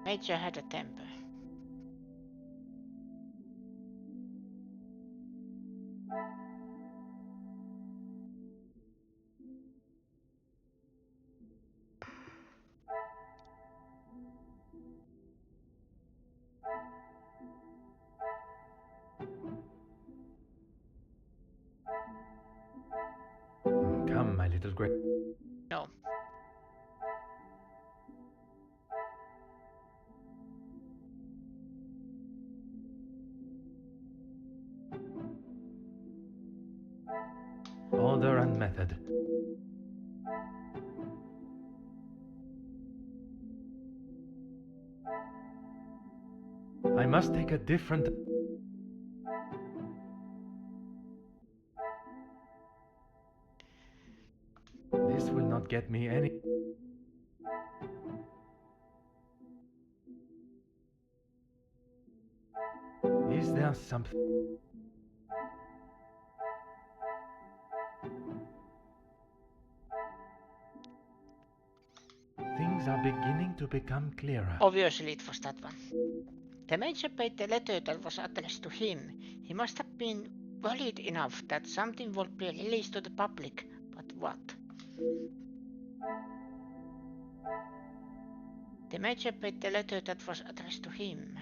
Major had a temper. Come, my little grey. No. Order and method. I must take a different. This will not get me any. Is there something? Things are beginning to become clearer. Obviously it was that one. The major paid the letter that was addressed to him. He must have been valid enough that something will be released to the public, but what? The Major paid the letter that was addressed to him.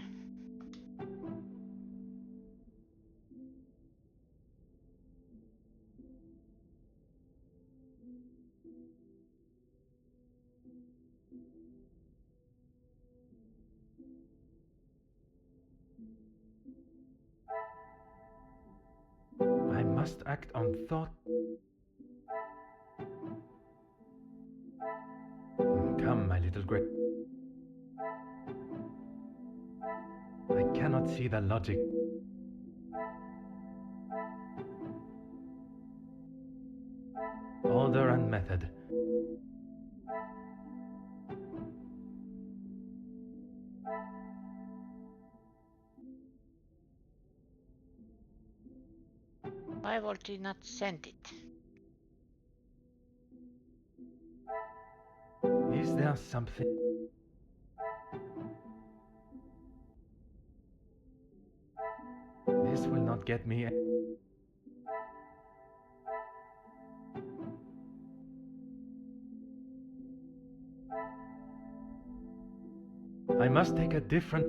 I must act on thought. Come, my little grey. I cannot see the logic. Order and method. Why would he not send it? Is there something? This will not get me. I must take a different.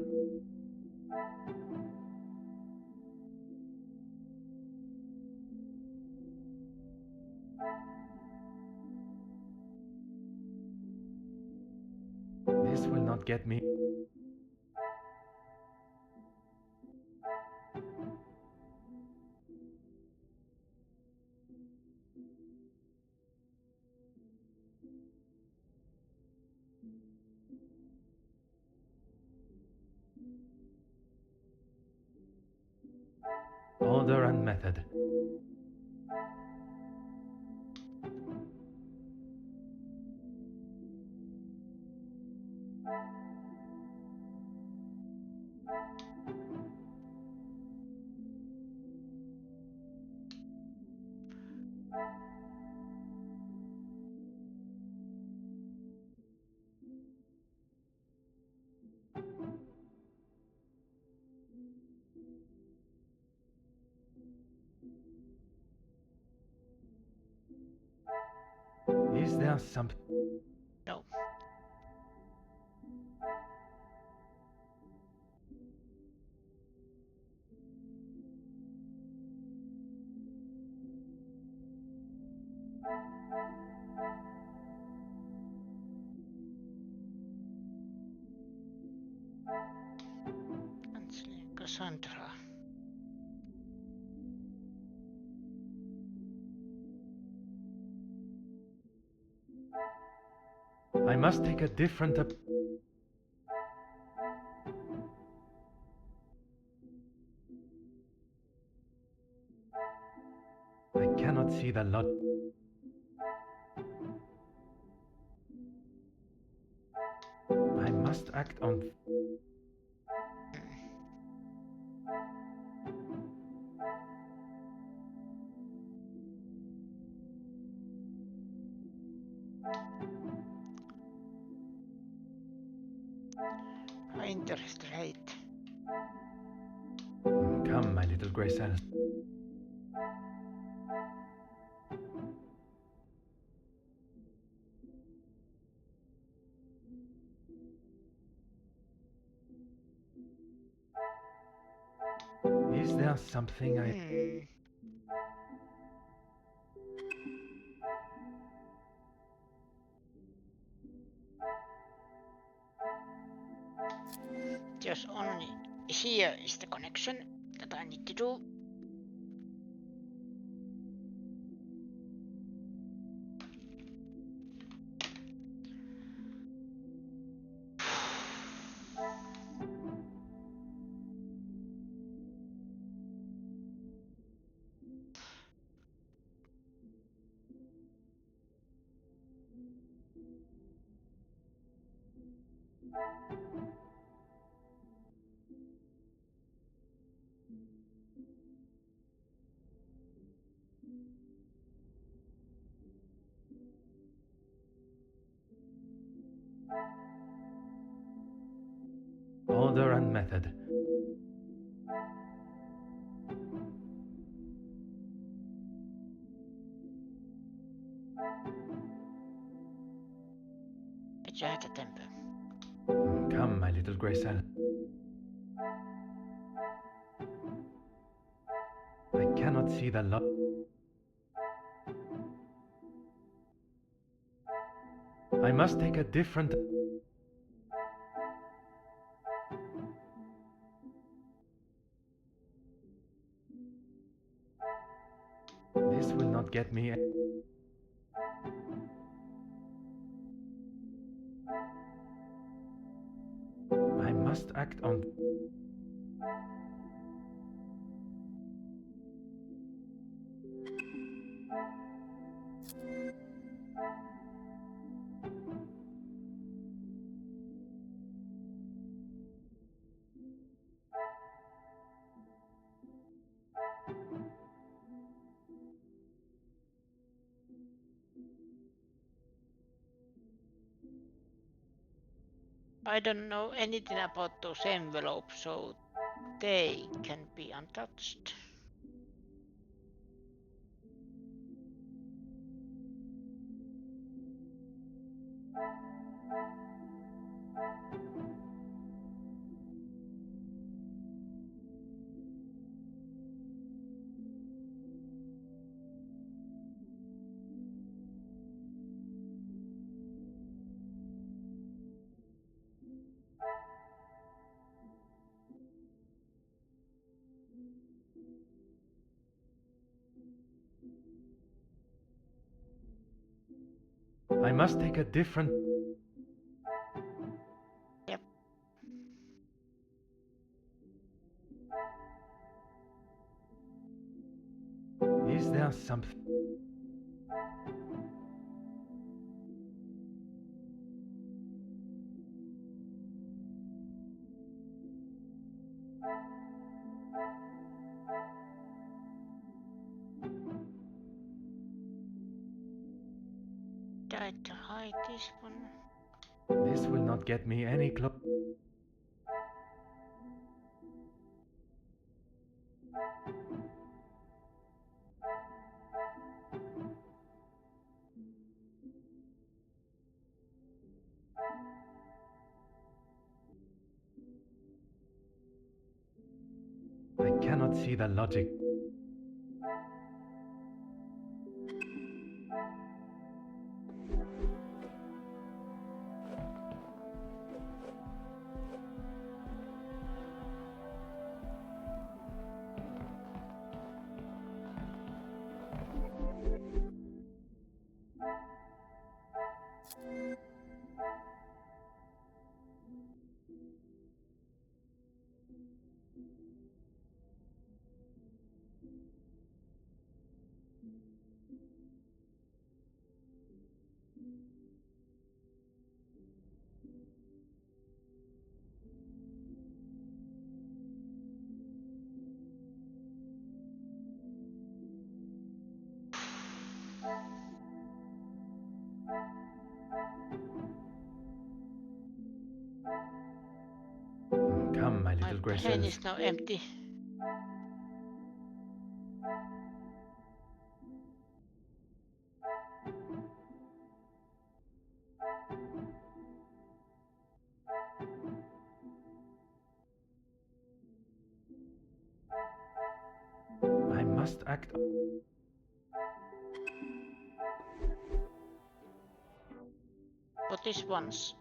This will not get me. Order and method. Is there something? No. Canceling Cassandra. I must take a different. I cannot see the lot. I must act on. High interest rate. Come, my little grey cell. Is there something I... Just only here is the connection that I need to do. Order and method. the temple. Come, my little Graycell. I cannot see the I must take a different... This will not get me... I must act on... I don't know anything about those envelopes, so they can be untouched. I must take a different... Yep. Is there something... Tried to hide this one. This will not get me any close... I cannot see the logic. Come, my little My pen Graycell. is now empty. I must act... But this one's...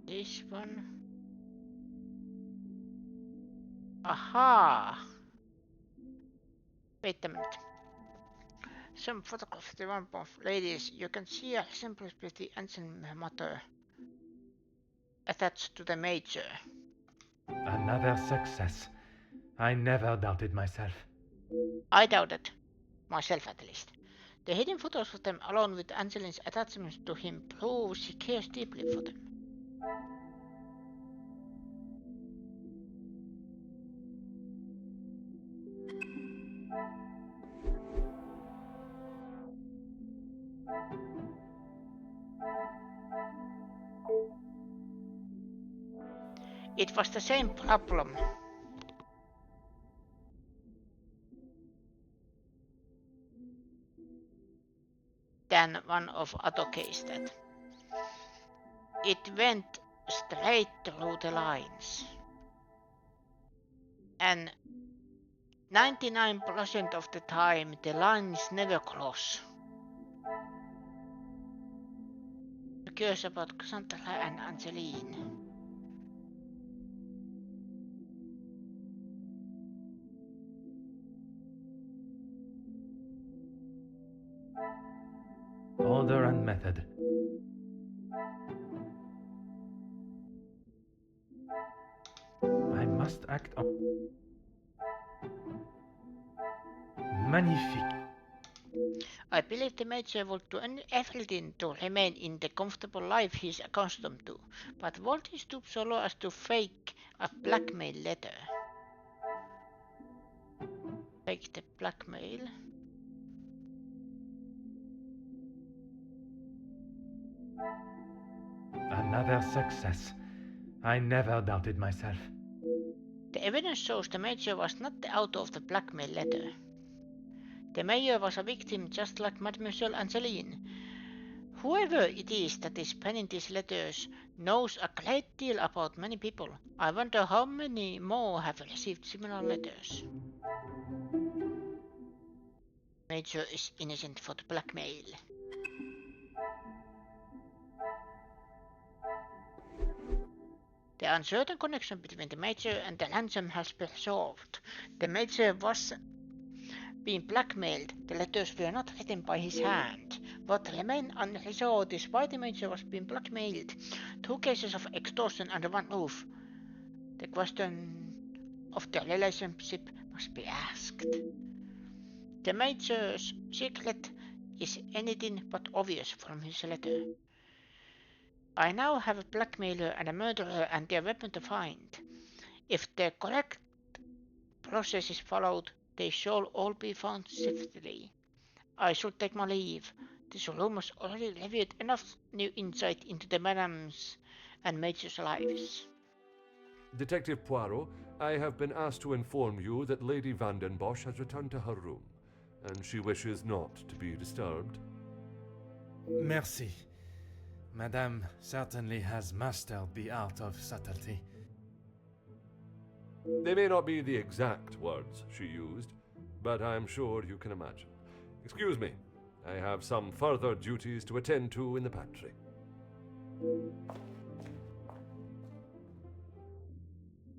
This one... Aha! Wait a minute. Some photograph of the one of ladies. You can see a resemblance with the ancient mother attached to the major. Another success. I never doubted myself. I doubted. Myself at least. The hidden photos of them along with Angeline's attachment to him prove she cares deeply for them. It was the same problem. Than one of other case that it went straight through the lines. And 99% of the time the lines never cross. Curious about Cassandra and Angeline. Order and method. I must act up. Magnifique. I believe the Major will do everything to remain in the comfortable life he's accustomed to, but won't he stoop so low as to fake a blackmail letter? Fake the blackmail? Another success. I never doubted myself. The evidence shows the Major was not the author of the blackmail letter. The Mayor was a victim just like Mademoiselle Angeline. Whoever it is that is penning these letters knows a great deal about many people. I wonder how many more have received similar letters. Major is innocent for the blackmail. The uncertain connection between the Major and the ransom has been resolved. The Major was being blackmailed. The letters were not written by his hand. What remained unresolved is why the Major was being blackmailed. 2 cases of extortion under one roof. The question of the relationship must be asked. The Major's secret is anything but obvious from his letter. I now have a blackmailer and a murderer and their weapon to find. If the correct process is followed, they shall all be found safely. I should take my leave. This room has already revealed enough new insight into the Madam's and Major's lives. Detective Poirot, I have been asked to inform you that Lady Vandenbosch has returned to her room, and she wishes not to be disturbed. Merci. Madame certainly has mastered the art of subtlety. They may not be the exact words she used, but I'm sure you can imagine. Excuse me, I have some further duties to attend to in the pantry.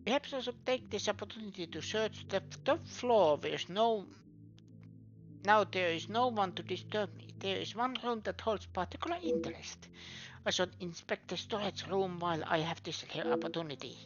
Perhaps I should take this opportunity to search the top floor where there is no one to disturb me. There is one room that holds particular interest. I should inspect the storage room while I have this rare opportunity.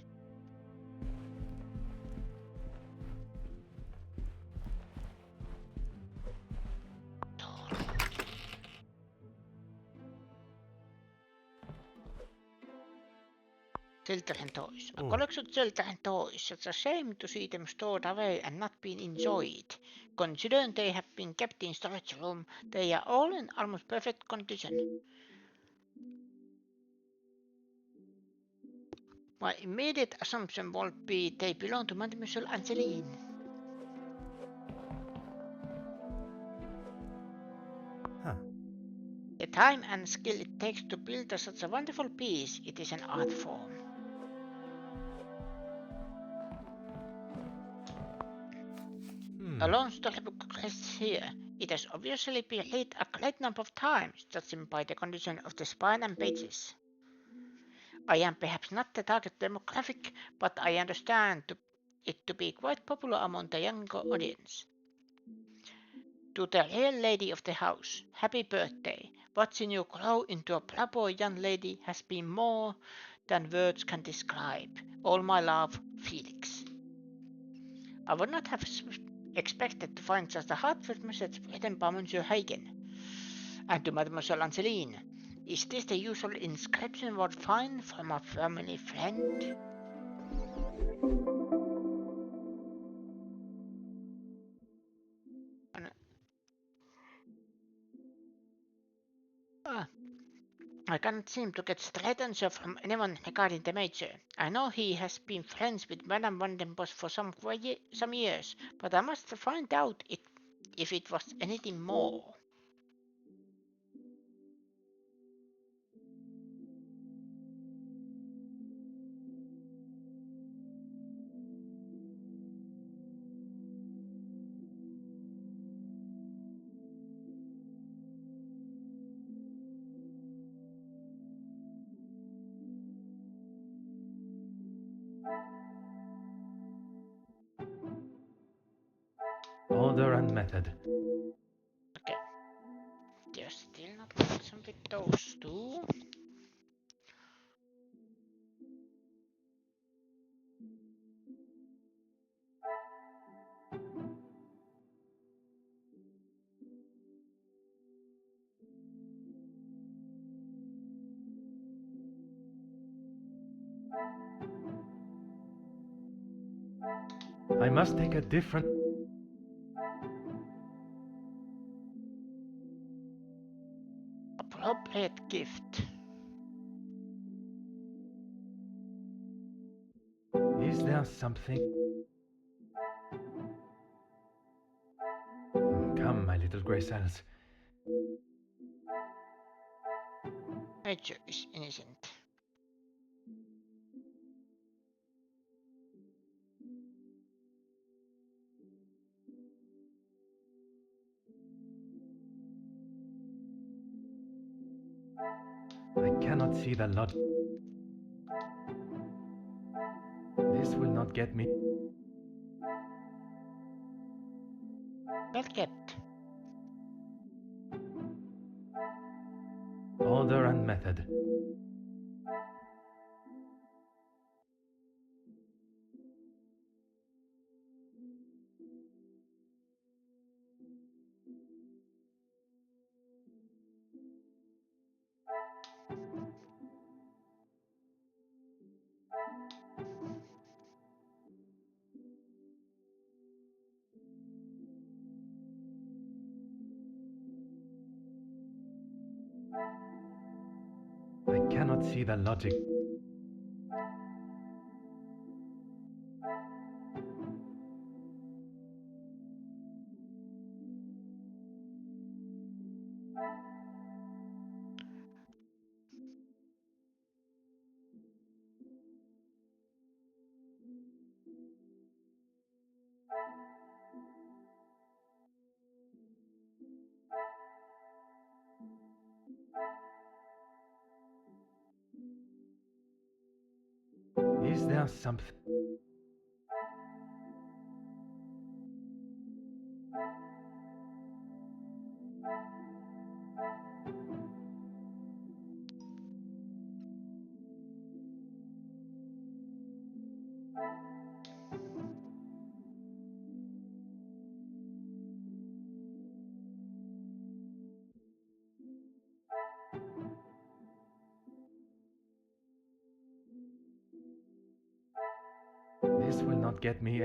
Children toys. A collection of children toys. It's a shame to see them stored away and not being enjoyed. Considering they have been kept in storage room, they are all in almost perfect condition. My immediate assumption would be they belong to Mademoiselle Angeline. Huh. The time and skill it takes to build such a wonderful piece, it is an art form. A long storybook rests here. It has obviously been read a great number of times, judging by the condition of the spine and pages. I am perhaps not the target demographic, but I understand it to be quite popular among the younger audience. To the real lady of the house, happy birthday. Watching you grow into a proper young lady has been more than words can describe. All my love, Felix. I would not have expected to find such a heartfelt message written by Monsieur Hagen. And to Mademoiselle Angeline, is this the usual inscription one would find from a family friend? I cannot seem to get straight answer from anyone regarding the Major. I know he has been friends with Madame Van den Bosch for some years, but I must find out if it was anything more. Order and method. Okay. There's still not some with those two. I must take a different... Appropriate gift. Is there something... Come, my little grey cells. Major is innocent. I cannot see the logic. This will not get me. Well kept. Order and method. I cannot see the logic. Is there something... This will not get me...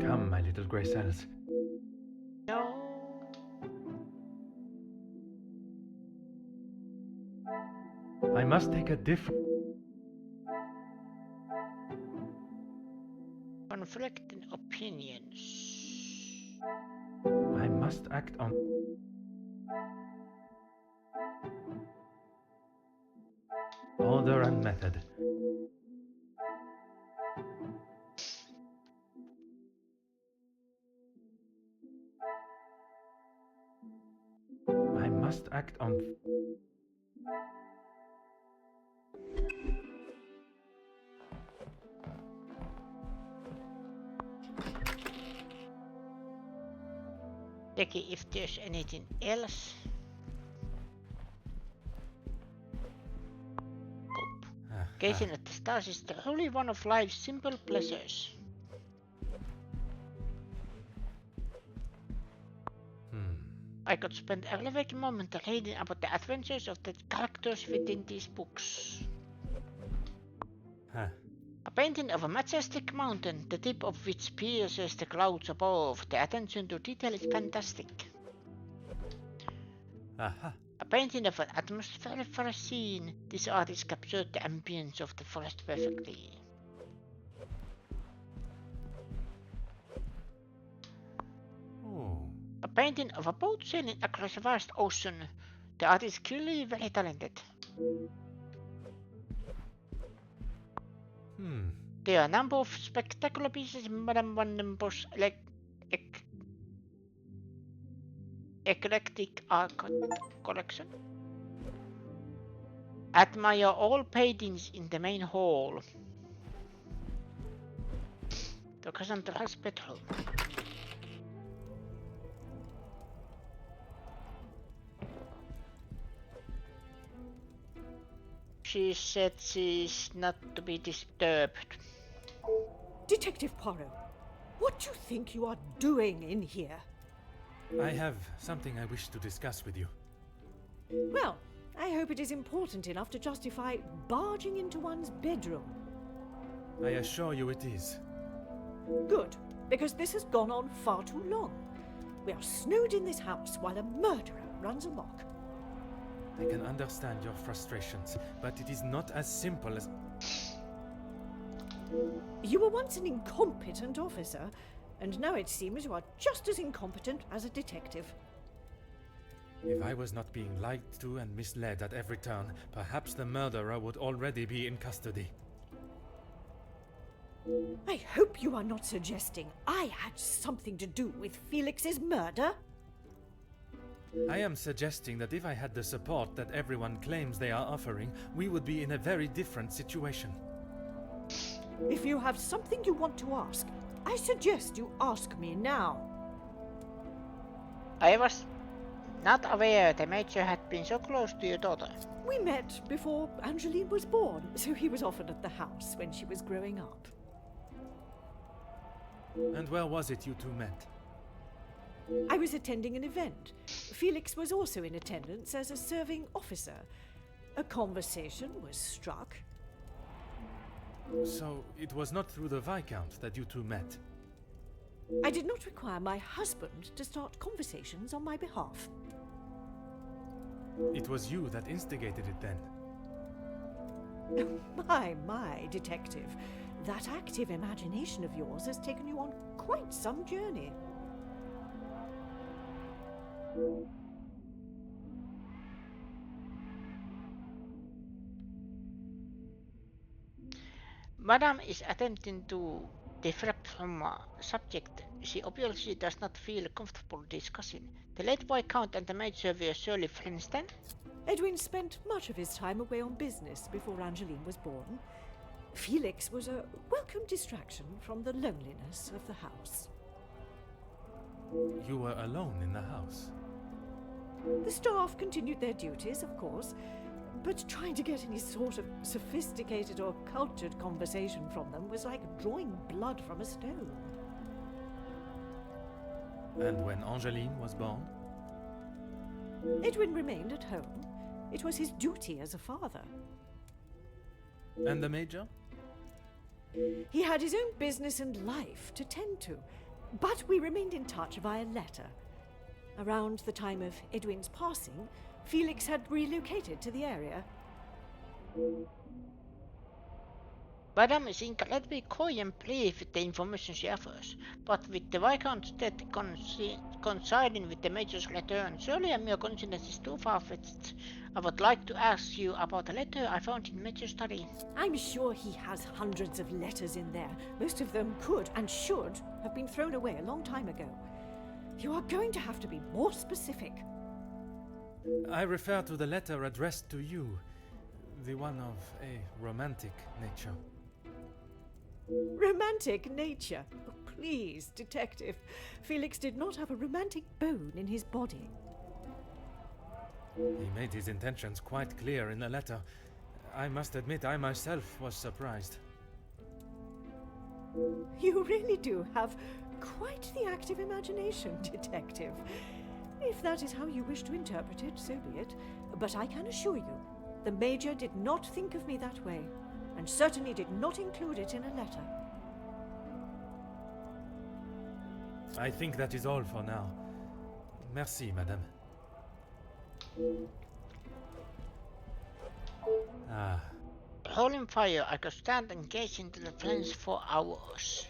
Come, my little grey cells. No. I must take a different... Conflicting opinions. I must act on... Order and method. I must act on... Checking if there's anything else. Gazing at the stars is truly one of life's simple pleasures. I could spend every waking moment reading about the adventures of the characters within these books. Huh. A painting of a majestic mountain, the tip of which pierces the clouds above. The attention to detail is fantastic. Aha. A painting of an atmosphere for a scene. This artist captured the ambience of the forest perfectly. Oh. A painting of a boat sailing across a vast ocean. The artist is clearly very talented. There are a number of spectacular pieces in Madame Van den Bosch's eclectic art collection. Admire all paintings in the main hall. The Cassandra's bedroom. She said she's not to be disturbed. Detective Poirot, what do you think you are doing in here? I have something I wish to discuss with you. Well, I hope it is important enough to justify barging into one's bedroom. I assure you it is. Good, because this has gone on far too long. We are snowed in this house while a murderer runs amok. I can understand your frustrations, but it is not as simple as... You were once an incompetent officer, and now it seems you are just as incompetent as a detective. If I was not being lied to and misled at every turn, perhaps the murderer would already be in custody. I hope you are not suggesting I had something to do with Felix's murder. I am suggesting that if I had the support that everyone claims they are offering, we would be in a very different situation. If you have something you want to ask, I suggest you ask me now. I was not aware the Major had been so close to your daughter. We met before Angeline was born, so he was often at the house when she was growing up. And where was it you two met? I was attending an event. Felix was also in attendance as a serving officer. A conversation was struck. So it was not through the Viscount that you two met? I did not require my husband to start conversations on my behalf. It was you that instigated it then? My, detective. That active imagination of yours has taken you on quite some journey. Madame is attempting to deflect from a subject she obviously does not feel comfortable discussing. The late Viscount and the Major were surely friends then? Edwin spent much of his time away on business before Angeline was born. Felix was a welcome distraction from the loneliness of the house. You were alone in the house? The staff continued their duties, of course, but trying to get any sort of sophisticated or cultured conversation from them was like drawing blood from a stone. And when Angeline was born? Edwin remained at home. It was his duty as a father. And the Major? He had his own business and life to tend to, but we remained in touch via letter. Around the time of Edwin's passing, Felix had relocated to the area. Madame is incredibly coy and brief with the information she offers, but with the Viscount's death coinciding with the Major's return, surely a mere coincidence is too far-fetched. I would like to ask you about a letter I found in Major's study. I'm sure he has hundreds of letters in there. Most of them could and should have been thrown away a long time ago. You are going to have to be more specific. I refer to the letter addressed to you, the one of a romantic nature. Romantic nature? Oh, please, detective. Felix did not have a romantic bone in his body. He made his intentions quite clear in the letter. I must admit I myself was surprised. You really do have quite the active imagination, detective. If that is how you wish to interpret it, so be it. But I can assure you, the Major did not think of me that way, and certainly did not include it in a letter. I think that is all for now. Merci, madame. Ah. Holding fire, I could stand and gaze into the flames for hours.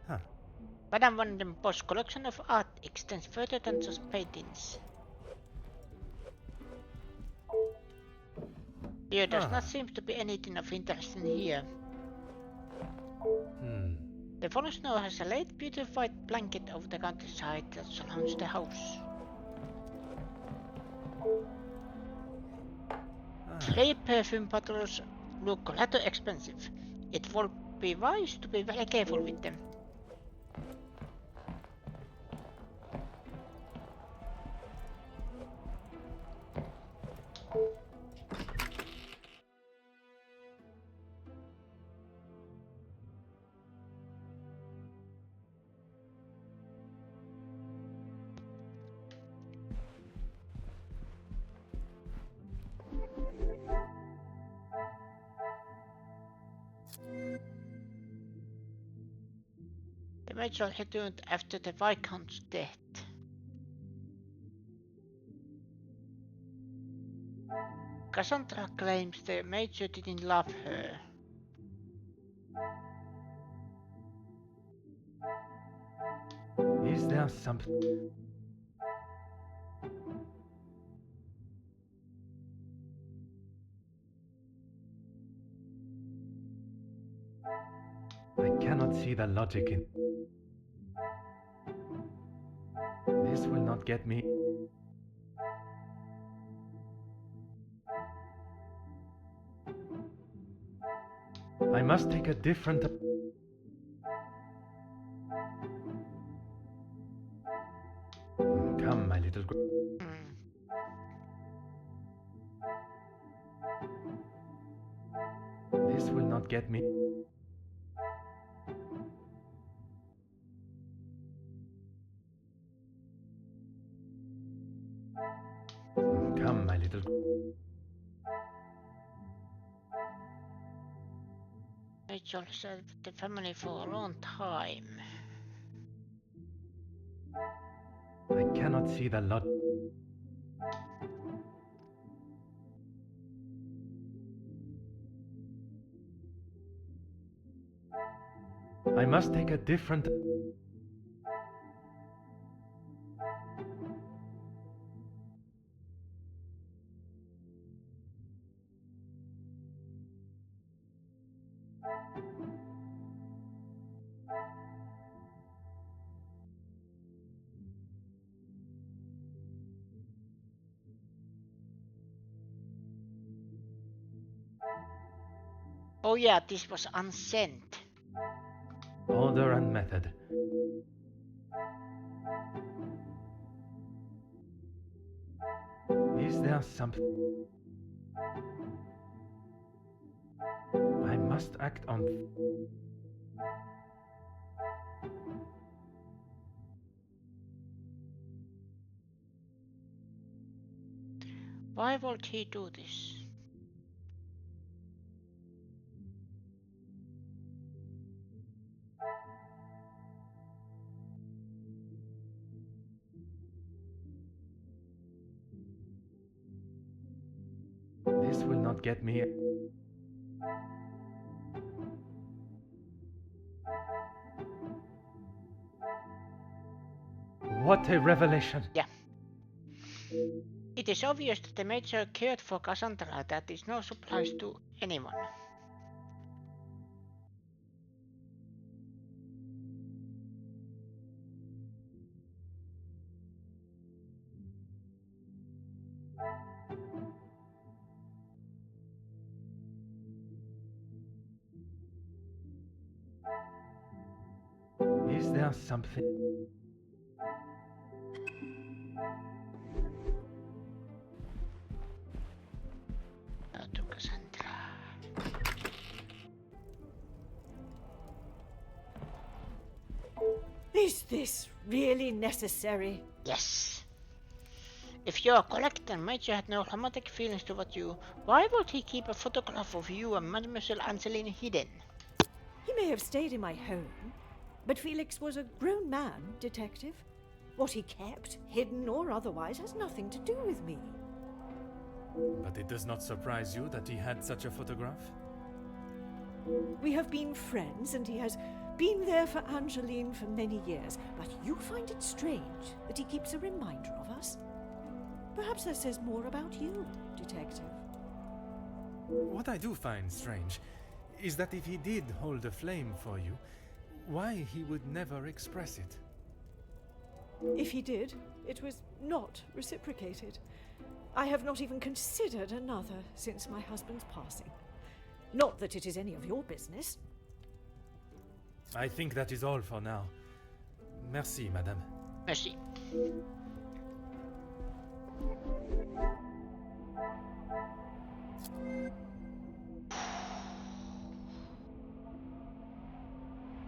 Huh. Madame Van den Bosch's collection of art extends further than just paintings. There does not seem to be anything of interest in here. The fallen snow has a light, beautiful white blanket over the countryside that surrounds the house. Clay perfume bottles look rather expensive. It would be wise to be very careful with them. The Major returned after the Viscount's death. Cassandra claims the Major didn't love her. Is there something? I cannot see the logic in... This will not get me... I must take a different... Come, my little... This will not get me... Come, my little... Rachel served the family for a long time. I cannot see the lot. I must take a different... Oh yeah, this was unsent. Order and method. Is there something? I must act on... Why would he do this? This will not get me... What a revelation! Yeah. It is obvious that the Major cared for Cassandra. That is no surprise to anyone. Is there something? To Cassandra. Is this really necessary? Yes. If you're a collector, Major had no romantic feelings toward you. Why would he keep a photograph of you and Mademoiselle Angeline hidden? He may have stayed in my home, but Felix was a grown man, Detective. What he kept, hidden or otherwise, has nothing to do with me. But it does not surprise you that he had such a photograph? We have been friends, and he has been there for Angeline for many years, but you find it strange that he keeps a reminder of us? Perhaps that says more about you, Detective. What I do find strange is that if he did hold a flame for you, why he would never express it. If he did, it was not reciprocated. I have not even considered another since my husband's passing. Not that it is any of your business. I think that is all for now. Merci, madame. Merci.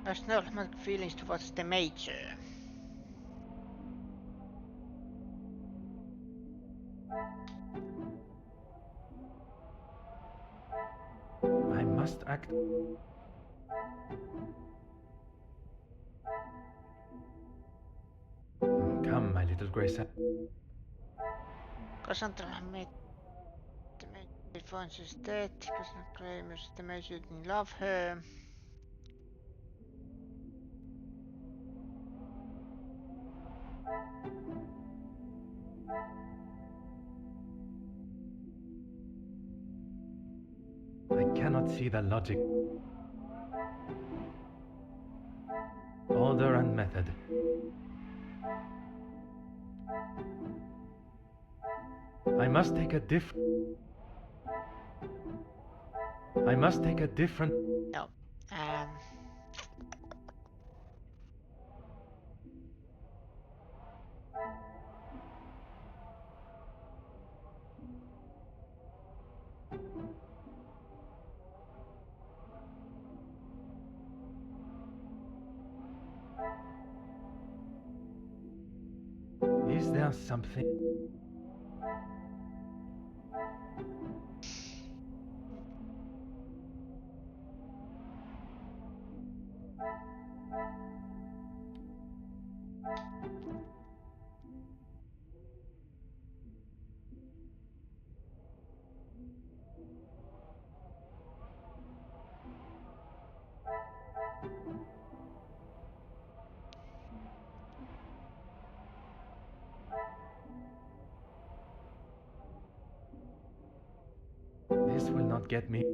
There's no romantic feelings towards the Major. I must act. Come, my little Grace. Cassandra made the Major finds is dead. Cassandra claims the Major didn't love her. I cannot see the logic. Order and method. I must take a different. No. Is there something? This will not get me.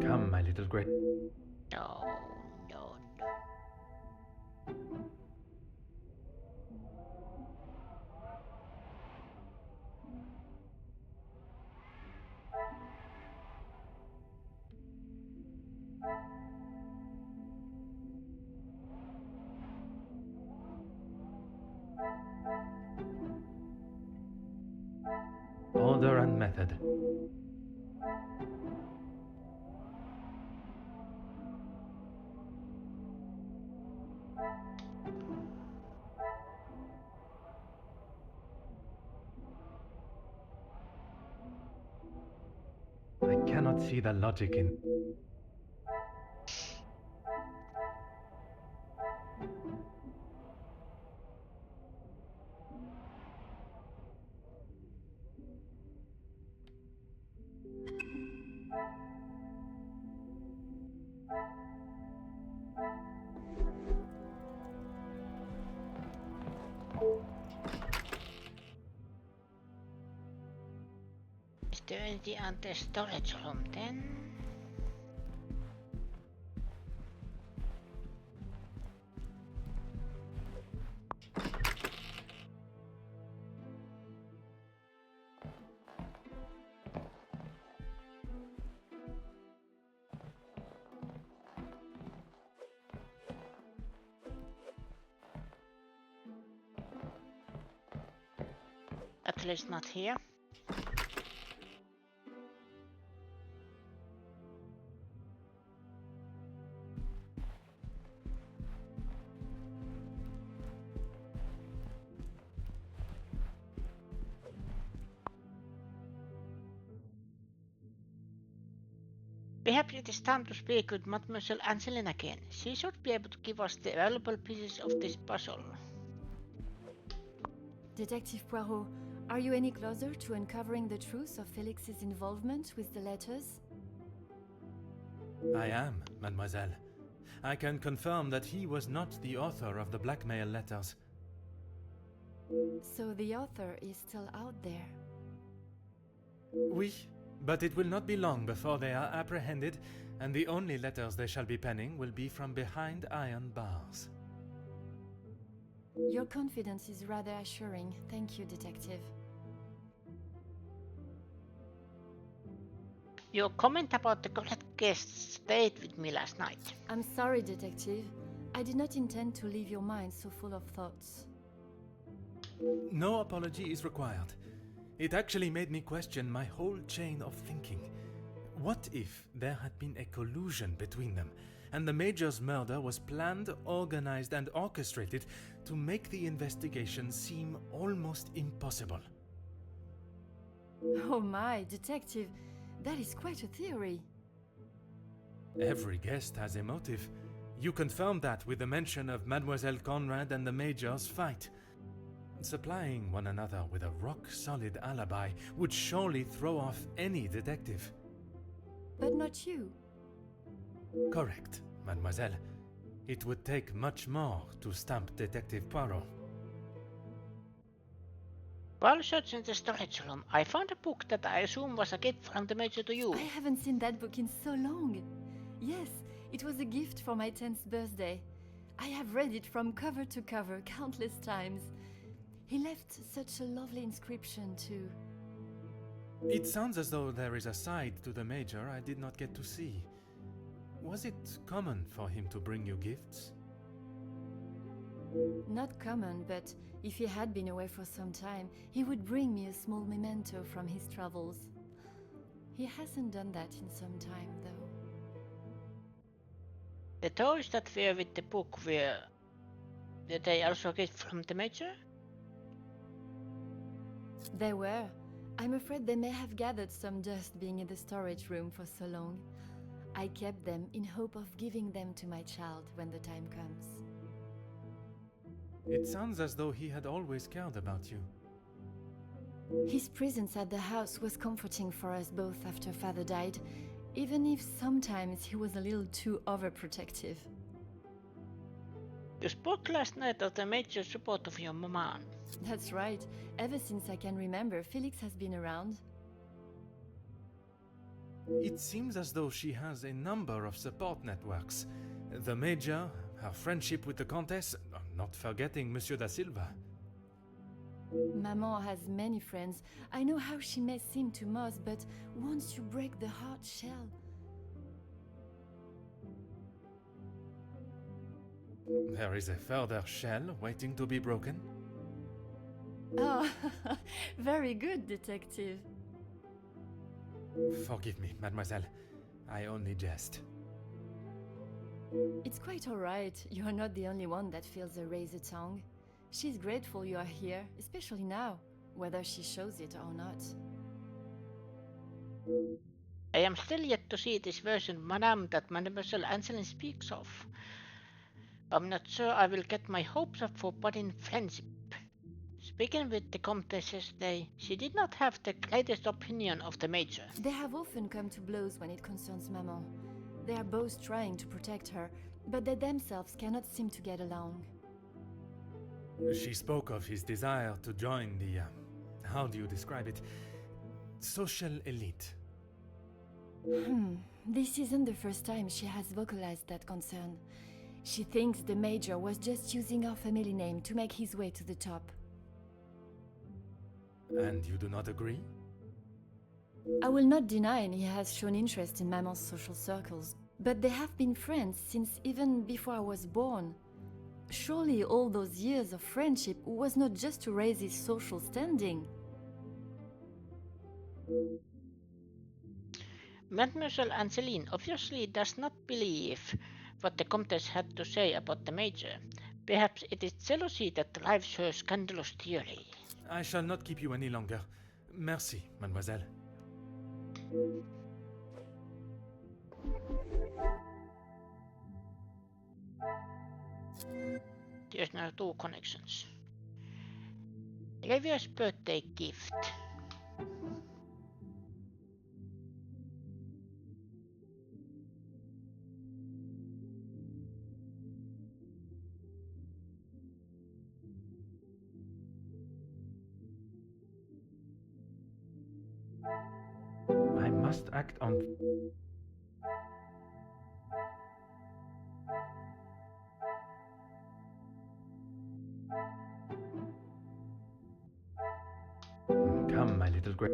Come, my little Grace. No, no, no. Order and method. I cannot see the logic in. Is there anything on the storage room then? At least not here. Perhaps it is time to speak with Mademoiselle Angeline again. She should be able to give us the valuable pieces of this puzzle. Detective Poirot, are you any closer to uncovering the truth of Felix's involvement with the letters? I am, mademoiselle. I can confirm that he was not the author of the blackmail letters. So the author is still out there. Oui, but it will not be long before they are apprehended, and the only letters they shall be penning will be from behind iron bars. Your confidence is rather assuring. Thank you, Detective. Your comment about the collect guests stayed with me last night. I'm sorry, Detective. I did not intend to leave your mind so full of thoughts. No apology is required. It actually made me question my whole chain of thinking. What if there had been a collusion between them, and the Major's murder was planned, organized, and orchestrated to make the investigation seem almost impossible? Oh my, Detective, that is quite a theory. Every guest has a motive. You confirmed that with the mention of Mademoiselle Conrad and the Major's fight. Supplying one another with a rock-solid alibi would surely throw off any detective. But not you. Correct, mademoiselle. It would take much more to stamp Detective Poirot. While searching the storage room, I found a book that I assume was a gift from the Major to you. I haven't seen that book in so long. Yes, it was a gift for my 10th birthday. I have read it from cover to cover countless times. He left such a lovely inscription too. It sounds as though there is a side to the Major I did not get to see. Was it common for him to bring you gifts? Not common, but if he had been away for some time, he would bring me a small memento from his travels. He hasn't done that in some time, though. The toys that were with the book were they also a gift from the Major? They were. I'm afraid they may have gathered some dust being in the storage room for so long. I kept them in hope of giving them to my child when the time comes. It sounds as though he had always cared about you. His presence at the house was comforting for us both after Father died, even if sometimes he was a little too overprotective. You spoke last night of the Major's support of your maman. That's right. Ever since I can remember, Felix has been around. It seems as though she has a number of support networks. The Major, her friendship with the Countess, not forgetting Monsieur da Silva. Maman has many friends. I know how she may seem to most, but once you break the hard shell... There is a further shell waiting to be broken. Oh, very good, Detective. Forgive me, mademoiselle. I only jest. It's quite all right. You're not the only one that feels a razor tongue. She's grateful you are here, especially now, whether she shows it or not. I am still yet to see this version of Madame that Mademoiselle Angeline speaks of. I'm not sure I will get my hopes up for budding friendship. Speaking with the Comtesse yesterday, she did not have the greatest opinion of the Major. They have often come to blows when it concerns Maman. They are both trying to protect her, but they themselves cannot seem to get along. She spoke of his desire to join the, how do you describe it? Social elite. This isn't the first time she has vocalized that concern. She thinks the Major was just using our family name to make his way to the top. And you do not agree? I will not deny he has shown interest in Maman's social circles, but they have been friends since even before I was born. Surely all those years of friendship was not just to raise his social standing. Mademoiselle Angeline obviously does not believe what the Comtesse had to say about the Major. Perhaps it is jealousy that drives her scandalous theory. I shall not keep you any longer. Merci, mademoiselle. There's now 2 connections. Review's birthday gift. I must act on... Come, my little grey...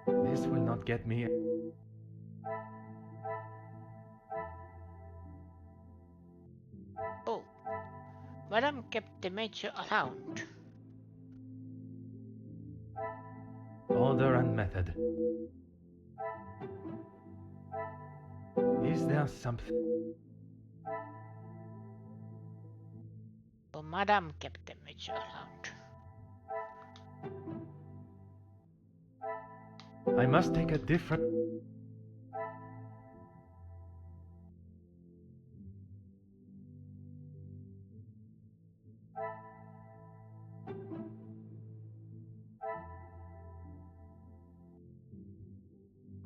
This will not get me... Oh, Madame kept the Major around. Order and method. Is there something... Oh, Madame kept the Major around. I must take a different...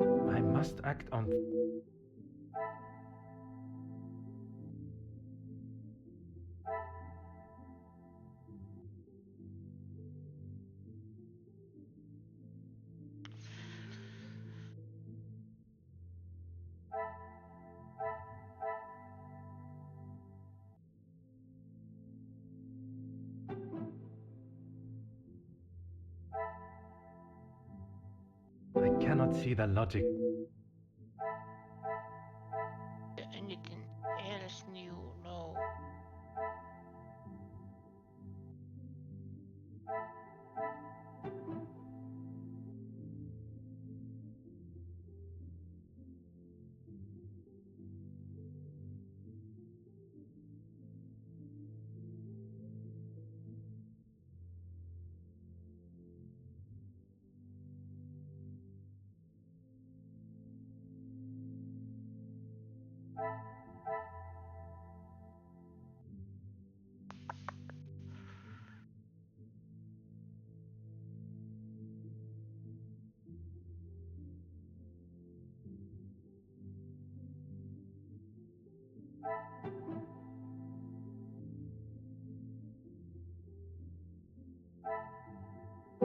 I must act on... I cannot see the logic. Anything else new? No.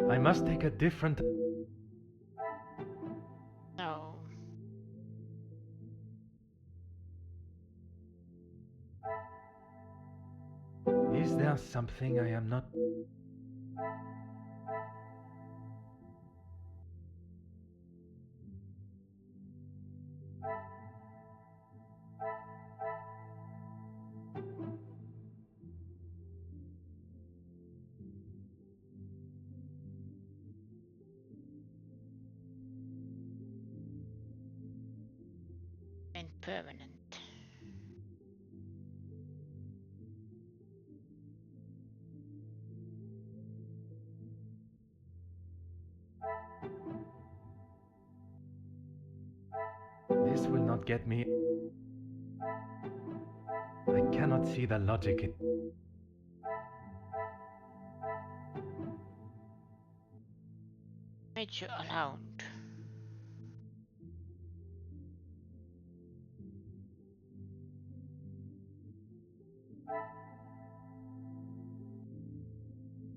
I must take a different... No. Is there something I am not... And permanent. This will not get me... I cannot see the logic in... Major around.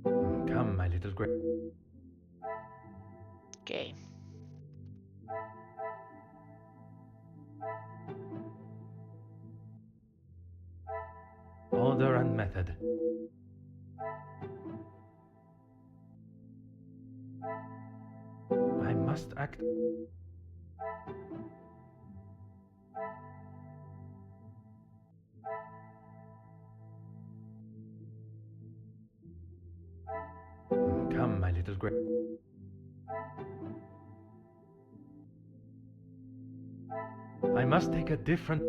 Come, my little grey... Okay. Order and method. I must act... Come, my little grey... I must take a different...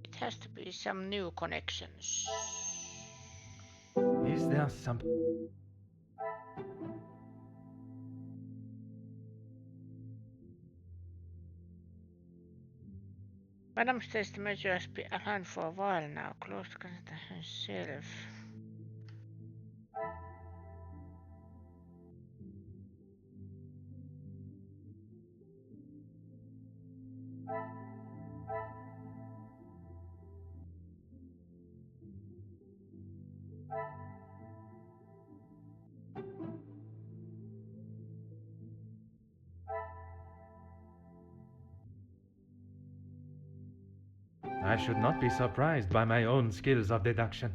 It has to be some new connections. Is there some... Madam says the major has been around for a while now, close to herself. I should not be surprised by my own skills of deduction.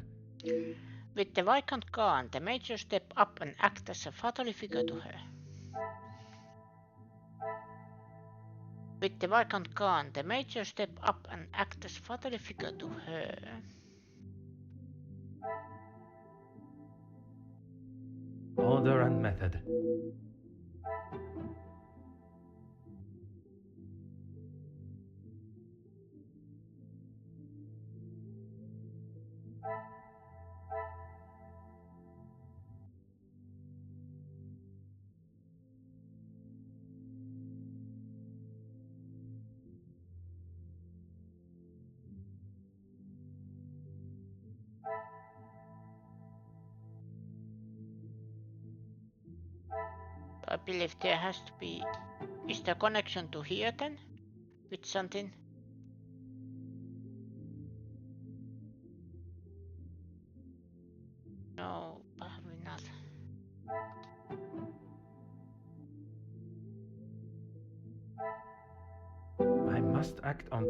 With the Viscount gone, the major step up and act as a fatherly figure to her. With the Viscount gone, the major step up and act as fatherly figure to her. Order and method. I believe there has to be... Is there connection to here then? With something? No, probably not. I must act on...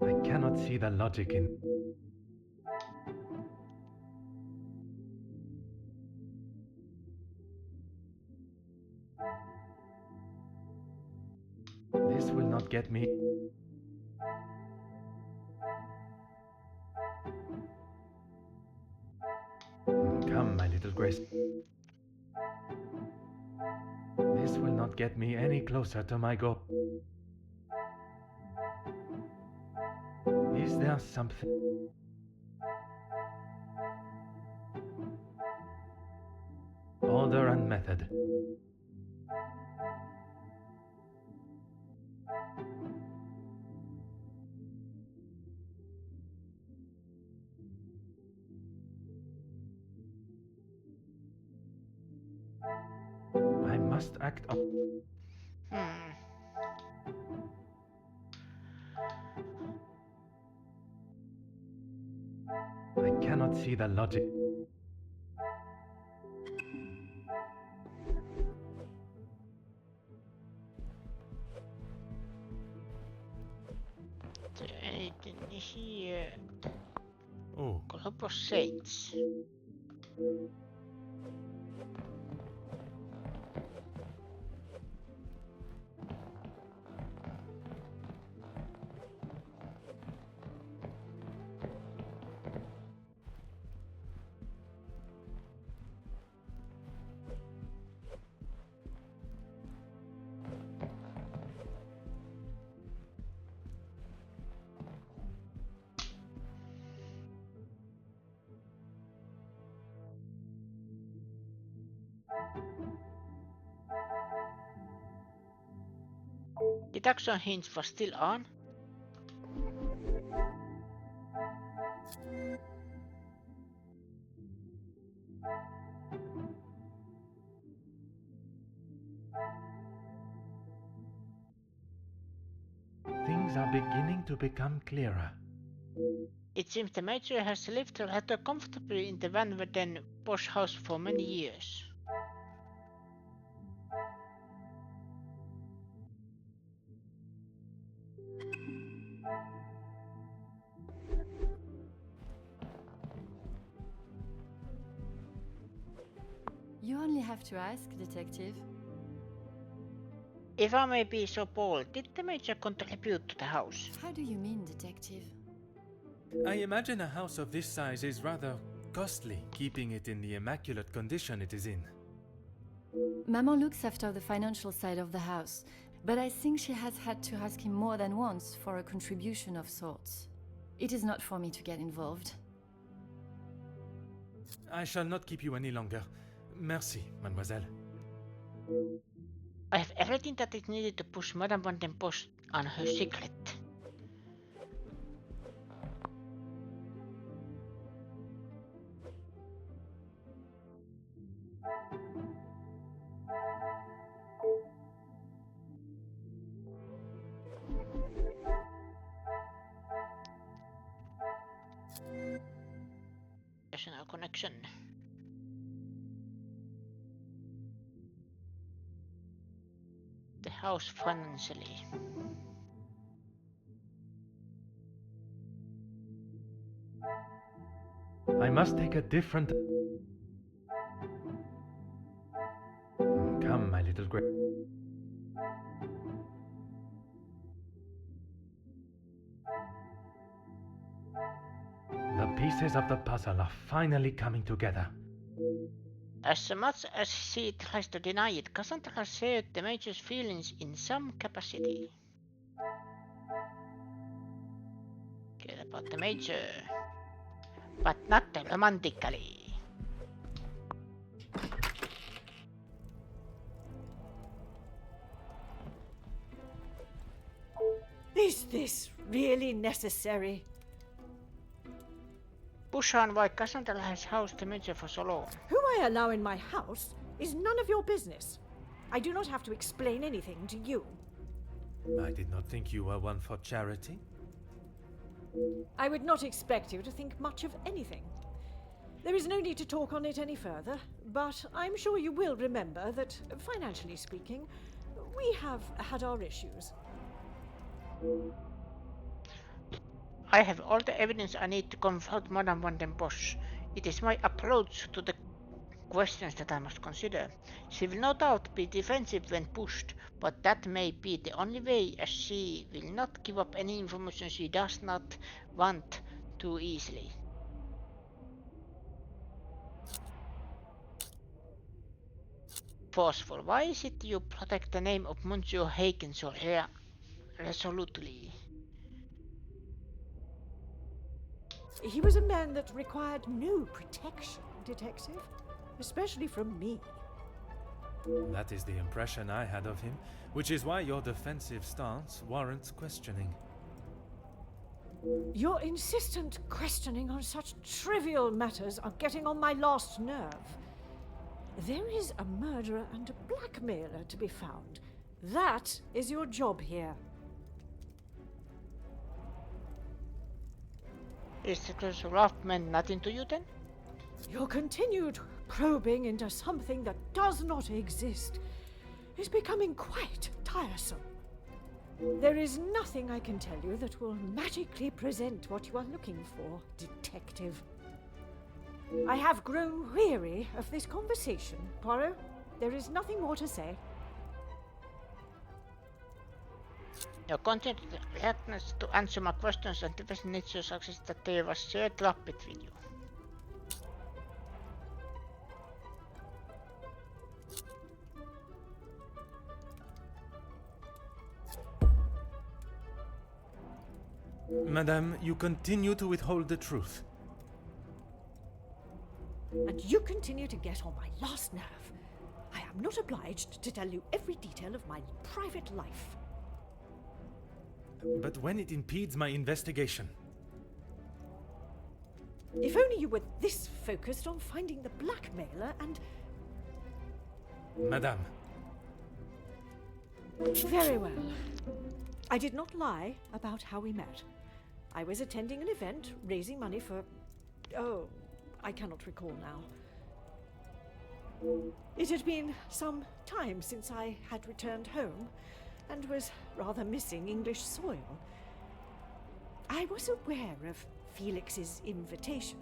I cannot see the logic in... This will not get me... Come, my little grace. This will not get me any closer to my goal. Is there something... Order and method. I must act on... I cannot see the logic. Is there anything here? Oh. Glyphosates. Deduction hinge was still on. Things are beginning to become clearer. It seems the major has lived rather comfortably in the Van Verden posh house for many years. have to ask, Detective? If I may be so bold, did the Major contribute to the house? How do you mean, Detective? I imagine a house of this size is rather costly, keeping it in the immaculate condition it is in. Maman looks after the financial side of the house, but I think she has had to ask him more than once for a contribution of sorts. It is not for me to get involved. I shall not keep you any longer. Merci, mademoiselle. I have everything that is needed to push Madame van den Bosch on her secret. National connection. The house financially. I must take a different... Come, my little grape. The pieces of the puzzle are finally coming together. As much as she tries to deny it, Cassandra shared the Major's feelings in some capacity. Cared about the Major, but not romantically. Is this really necessary? Push on why Cassandra has housed the Major for so long. Who I allow in my house is none of your business. I do not have to explain anything to you. I did not think you were one for charity. I would not expect you to think much of anything. There is no need to talk on it any further, but I'm sure you will remember that, financially speaking, we have had our issues. I have all the evidence I need to confront Madame van den Bosch. It is my approach to the questions that I must consider. She will no doubt be defensive when pushed, but that may be the only way, as she will not give up any information she does not want too easily. Forceful. Why is it you protect the name of Monsieur Hagen so resolutely? He was a man that required no protection, Detective, especially from me. That is the impression I had of him, which is why your defensive stance warrants questioning. Your insistent questioning on such trivial matters are getting on my last nerve. There is a murderer and a blackmailer to be found. That is your job here. Is the rough man nothing to you then? Your continued probing into something that does not exist is becoming quite tiresome. There is nothing I can tell you that will magically present what you are looking for, Detective. I have grown weary of this conversation, Poirot. There is nothing more to say. Your continued reluctance to answer my questions and defense nature suggests that there was shared love between you. Madame, you continue to withhold the truth. And you continue to get on my last nerve. I am not obliged to tell you every detail of my private life. But when it impedes my investigation... If only you were this focused on finding the blackmailer and... Madame. Very well. I did not lie about how we met. I was attending an event, raising money for... Oh, I cannot recall now. It had been some time since I had returned home, and was rather missing English soil. I was aware of Felix's invitation,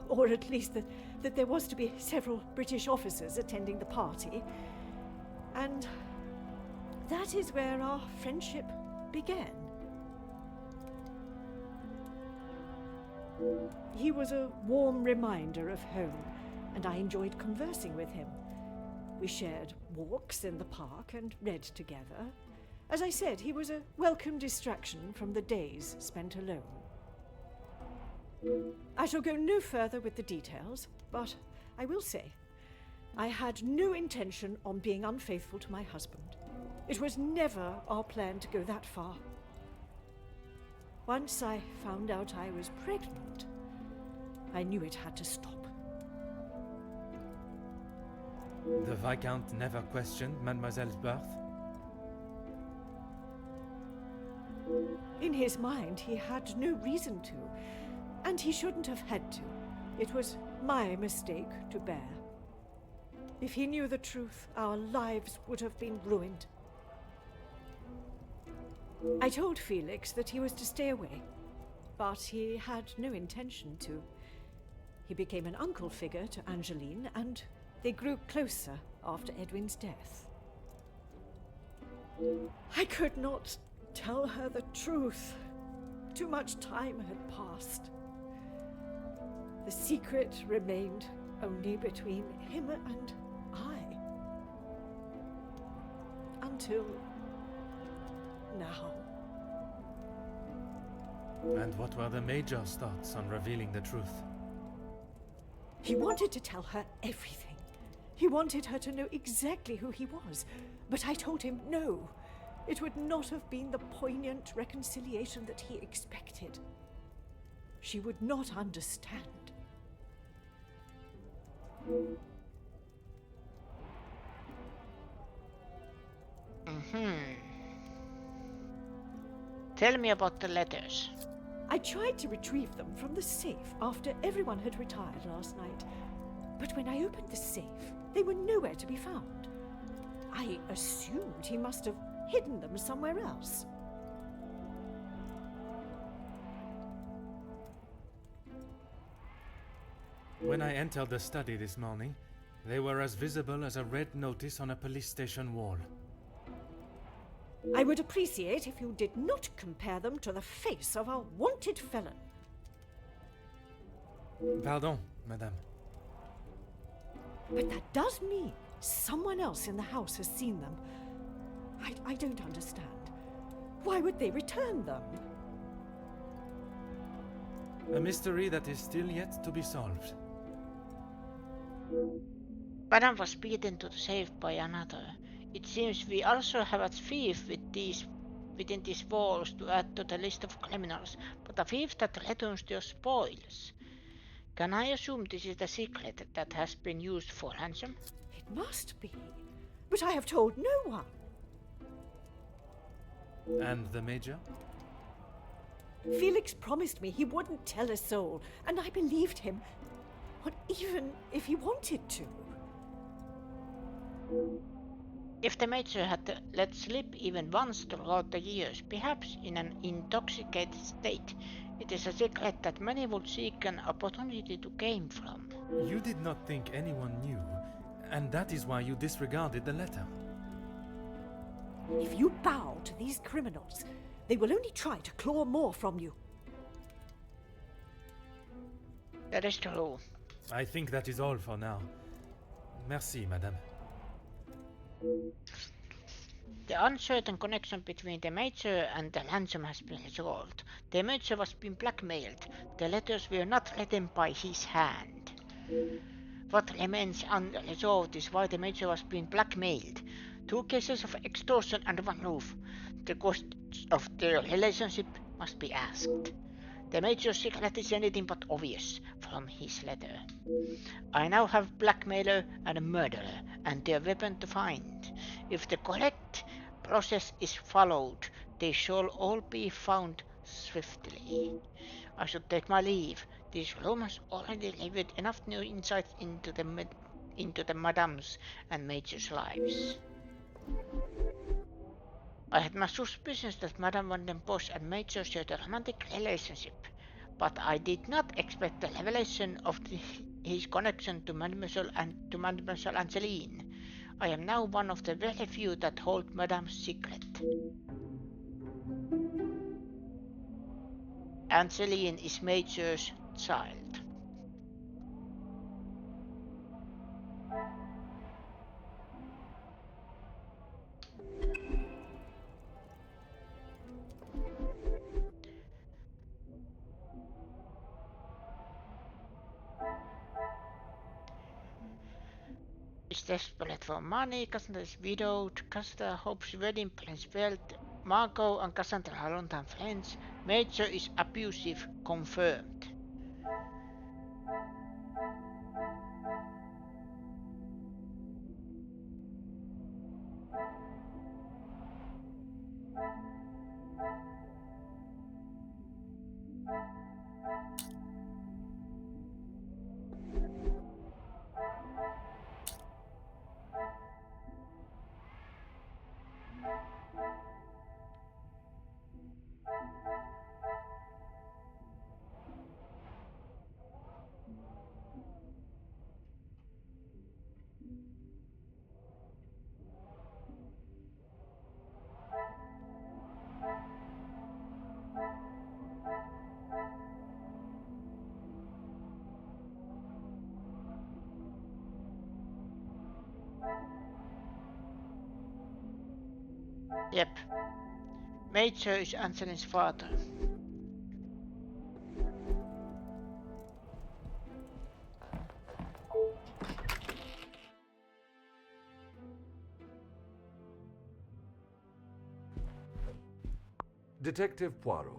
Or at least that there was to be several British officers attending the party. And that is where our friendship began. He was a warm reminder of home, and I enjoyed conversing with him. We shared walks in the park and read together. As I said, he was a welcome distraction from the days spent alone. I shall go no further with the details, but I will say, I had no intention on being unfaithful to my husband. It was never our plan to go that far. Once I found out I was pregnant, I knew it had to stop. The Viscount never questioned Mademoiselle's birth? In his mind, he had no reason to, and he shouldn't have had to. It was my mistake to bear. If he knew the truth, our lives would have been ruined. I told Felix that he was to stay away, but he had no intention to. He became an uncle figure to Angeline, and they grew closer after Edwin's death. I could not tell her the truth. Too much time had passed. The secret remained only between him and I. Until now. And what were the Major's thoughts on revealing the truth? He wanted to tell her everything. He wanted her to know exactly who he was. But I told him no. It would not have been the poignant reconciliation that he expected. She would not understand. Tell me about the letters. I tried to retrieve them from the safe after everyone had retired last night. But when I opened the safe, they were nowhere to be found. I assumed he must have hidden them somewhere else. When I entered the study this morning, they were as visible as a red notice on a police station wall. I would appreciate if you did not compare them to the face of a wanted felon. Pardon, madame. But that does mean someone else in the house has seen them. I don't understand. Why would they return them? A mystery that is still yet to be solved. Madame was beaten to the safe by another. It seems we also have a thief within these walls to add to the list of criminals, but a thief that returns their spoils. Can I assume this is the secret that has been used for ransom? It must be. But I have told no one. And the Major? Felix promised me he wouldn't tell a soul, and I believed him. Not even if he wanted to. If the Major had let slip even once throughout the years, perhaps in an intoxicated state, it is a secret that many would seek an opportunity to gain from. You did not think anyone knew, and that is why you disregarded the letter. If you bow to these criminals, they will only try to claw more from you. That is true. I think that is all for now. Merci, madame. The uncertain connection between the Major and the ransom has been resolved. The Major was being blackmailed. The letters were not written by his hand. What remains unresolved is why the Major was being blackmailed. 2 cases of extortion under one roof. The cost of their relationship must be asked. The Major's secret is anything but obvious from his letter. I now have blackmailer and a murderer and their weapon to find. If the correct process is followed, they shall all be found swiftly. I should take my leave. This room has already revealed enough new insights into the Madame's and Major's lives. I had my suspicions that Madame Van den Bosch and Major shared a romantic relationship, but I did not expect the revelation of his connection to Mademoiselle Angeline. I am now one of the very few that hold Madame's secret. Angeline is Major's child. Is desperate for money. Cassandra is widowed. Cassandra hopes wedding plans failed. Margot and Cassandra are longtime friends. Major is abusive, confirmed. Yep. Major is Angeline's father. Detective Poirot,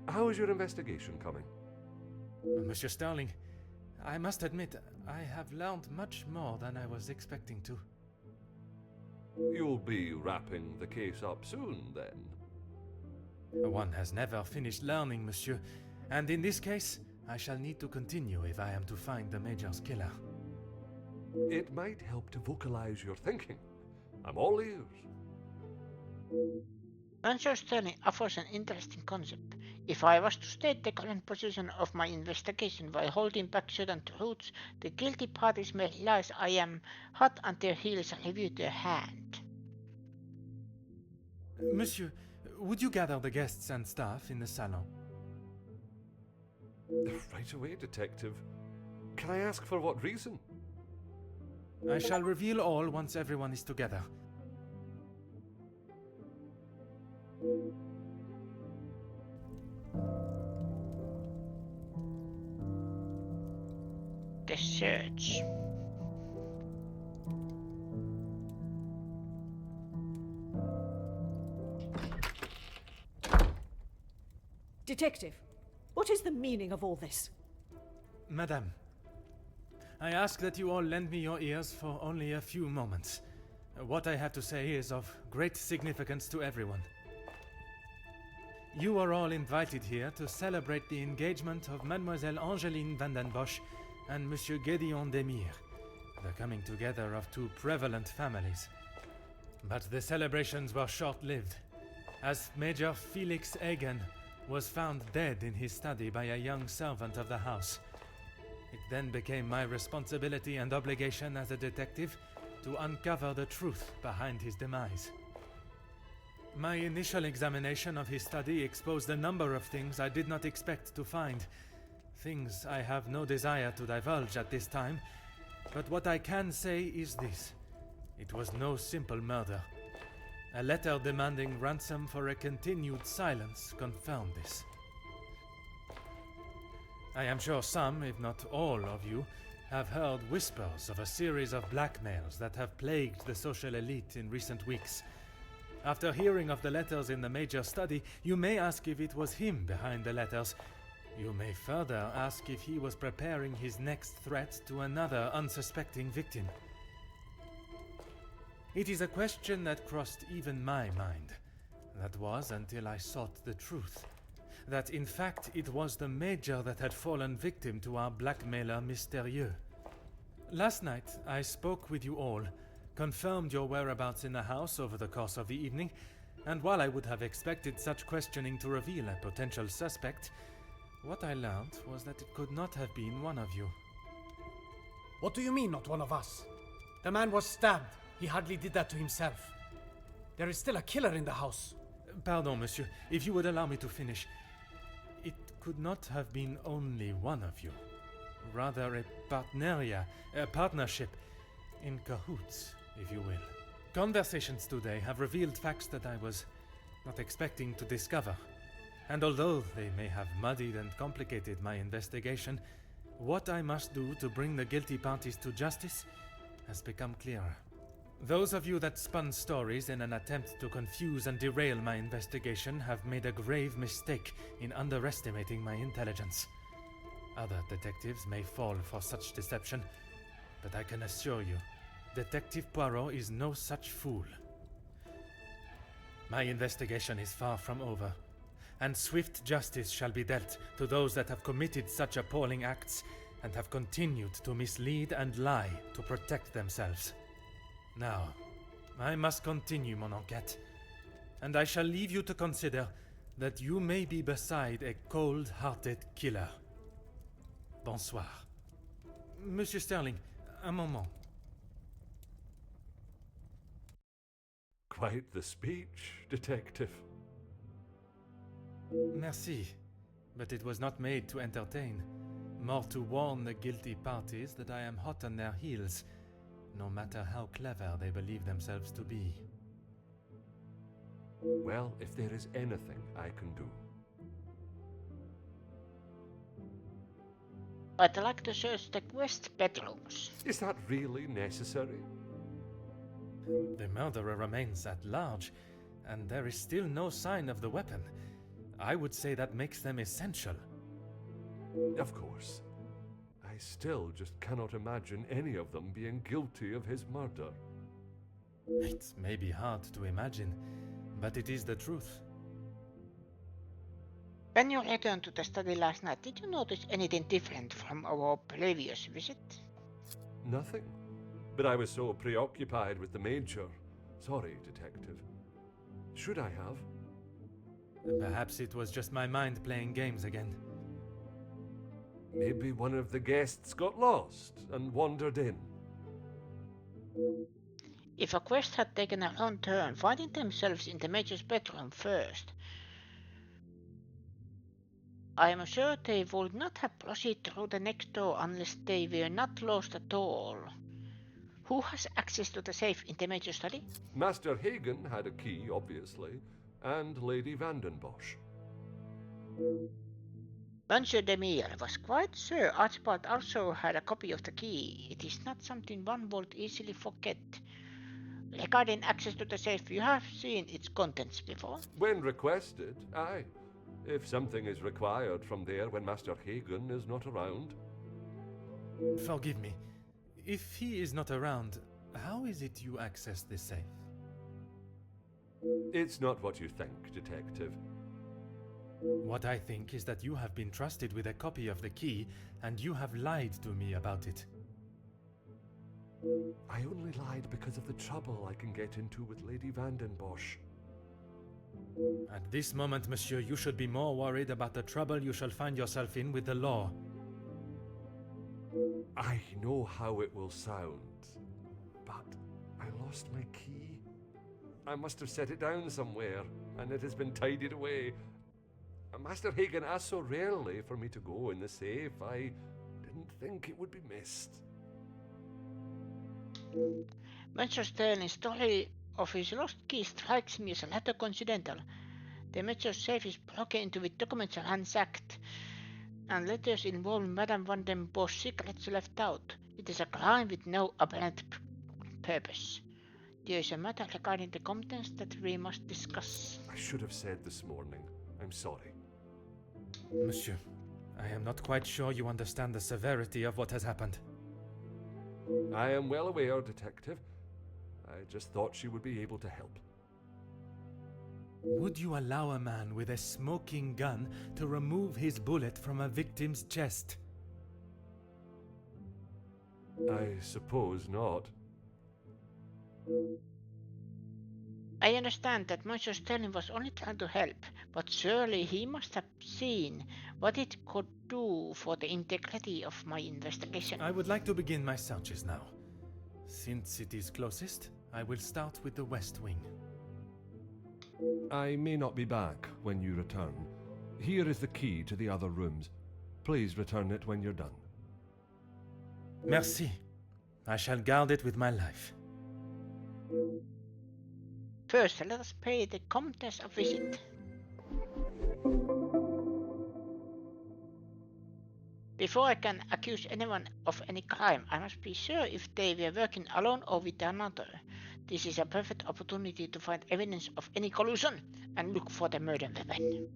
how is your investigation coming? Monsieur Starling, I must admit, I have learned much more than I was expecting to. You'll be wrapping the case up soon, then? One has never finished learning, monsieur, and in this case, I shall need to continue if I am to find the Major's killer. It might help to vocalize your thinking. I'm all ears. Monsieur Sterling offers an interesting concept. If I was to state the current position of my investigation while holding back certain truths, the guilty parties may realize I am hot on their heels and review their hand. Monsieur, would you gather the guests and staff in the salon? Right away, Detective. Can I ask for what reason? I shall reveal all once everyone is together. The search. Detective, what is the meaning of all this? Madame, I ask that you all lend me your ears for only a few moments. What I have to say is of great significance to everyone. You are all invited here to celebrate the engagement of Mademoiselle Angeline van den Bosch and Monsieur Gédéon Demire, the coming together of two prevalent families. But the celebrations were short-lived, as Major Felix Egan was found dead in his study by a young servant of the house. It then became my responsibility and obligation as a detective to uncover the truth behind his demise. My initial examination of his study exposed a number of things I did not expect to find. Things I have no desire to divulge at this time, but what I can say is this. It was no simple murder. A letter demanding ransom for a continued silence confirmed this. I am sure some, if not all of you, have heard whispers of a series of blackmails that have plagued the social elite in recent weeks. After hearing of the letters in the Major's study, you may ask if it was him behind the letters. You may further ask if he was preparing his next threat to another unsuspecting victim. It is a question that crossed even my mind. That was until I sought the truth. That in fact it was the Major that had fallen victim to our blackmailer Mystérieux. Last night I spoke with you all, confirmed your whereabouts in the house over the course of the evening, and while I would have expected such questioning to reveal a potential suspect, What I learned was that it could not have been one of you. What do you mean, not one of us? The man was stabbed. He hardly did that to himself. There is still a killer in the house. Pardon, monsieur, if you would allow me to finish. It could not have been only one of you. Rather a partneria, a partnership, in cahoots, if you will. Conversations today have revealed facts that I was not expecting to discover. And although they may have muddied and complicated my investigation, what I must do to bring the guilty parties to justice has become clearer. Those of you that spun stories in an attempt to confuse and derail my investigation have made a grave mistake in underestimating my intelligence. Other detectives may fall for such deception, but I can assure you, Detective Poirot is no such fool. My investigation is far from over, and swift justice shall be dealt to those that have committed such appalling acts and have continued to mislead and lie to protect themselves. Now, I must continue mon enquête, and I shall leave you to consider that you may be beside a cold-hearted killer. Bonsoir. Monsieur Sterling, un moment. Quite the speech, detective. Merci, but it was not made to entertain, more to warn the guilty parties that I am hot on their heels, no matter how clever they believe themselves to be. Well, if there is anything I can do. I'd like to search the guest bedrooms. Is that really necessary? The murderer remains at large, and there is still no sign of the weapon. I would say that makes them essential. Of course. I still just cannot imagine any of them being guilty of his murder. It may be hard to imagine, but it is the truth. When you returned to the study last night, did you notice anything different from our previous visit? Nothing. But I was so preoccupied with the Major. Sorry, Detective. Should I have? Perhaps it was just my mind playing games again. Maybe one of the guests got lost and wandered in. If a quest had taken a wrong turn, finding themselves in the Major's bedroom first, I am sure they would not have proceeded through the next door unless they were not lost at all. Who has access to the safe in the Major study? Master Hagen had a key, obviously, and Lady Vandenbosch. Monsieur Demille was quite sure Archibald also had a copy of the key. It is not something one would easily forget. Regarding access to the safe, you have seen its contents before? When requested, aye. If something is required from there when Master Hagen is not around. Forgive me. If he is not around, how is it you access this safe? It's not what you think, Detective. What I think is that you have been trusted with a copy of the key, and you have lied to me about it. I only lied because of the trouble I can get into with Lady Vandenbosch. At this moment, monsieur, you should be more worried about the trouble you shall find yourself in with the law. I know how it will sound, but I lost my key. I must have set it down somewhere, and it has been tidied away. Master Hagen asked so rarely for me to go in the safe, I didn't think it would be missed. Monsieur Sterling's story of his lost key strikes me as a little coincidental. The Major's safe is broken into with documents ransacked, and letters involving Madame Vandenbosch's secrets left out. It is a crime with no apparent purpose. There is a matter regarding the contents that we must discuss. I should have said this morning. I'm sorry. Monsieur, I am not quite sure you understand the severity of what has happened. I am well aware, Detective. I just thought she would be able to help. Would you allow a man with a smoking gun to remove his bullet from a victim's chest? I suppose not. I understand that Monsieur Sterling was only trying to help, but surely he must have seen what it could do for the integrity of my investigation. I would like to begin my searches now. Since it is closest, I will start with the West Wing. I may not be back when you return. Here is the key to the other rooms. Please return it when you're done. Merci. I shall guard it with my life. First, let us pay the Comtesse a visit. Before I can accuse anyone of any crime, I must be sure if they were working alone or with another. This is a perfect opportunity to find evidence of any collusion and look for the murder weapon.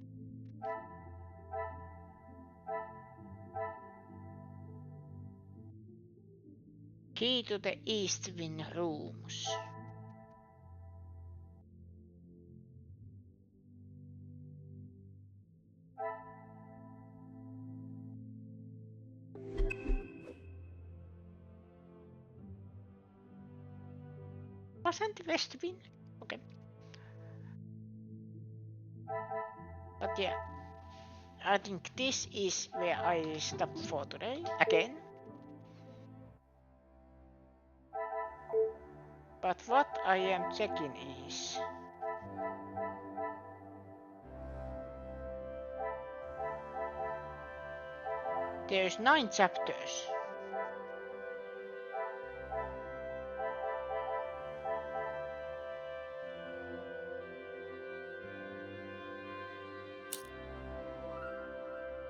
Key to the East Wing rooms. Wasn't the West Wing? Okay. But yeah, I think this is where I stop for today again. But what I am checking is there's 9 chapters.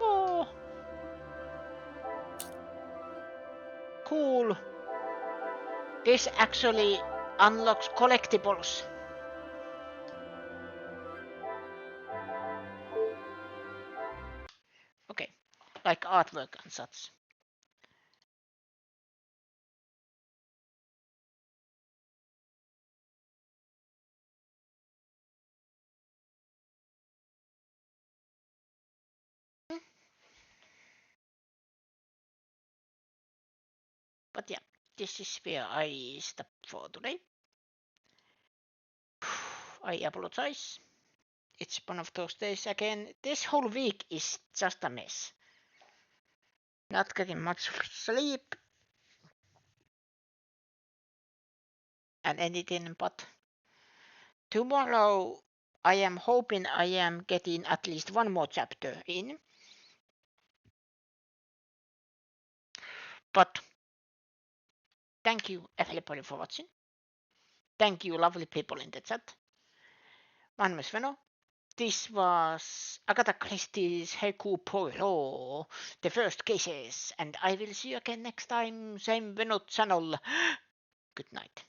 Oh, cool. This actually unlocks collectibles. Okay, like artwork and such. But yeah, this is where I stop for today. I apologize. It's one of those days again. This whole week is just a mess. Not getting much sleep and anything, but tomorrow I am hoping I am getting at least one more chapter in. But thank you everybody for watching. Thank you lovely people in the chat. My name is Veno. This was Agatha Christie's Hercule Poirot, the first cases, and I will see you again next time, same Veno channel. Good night.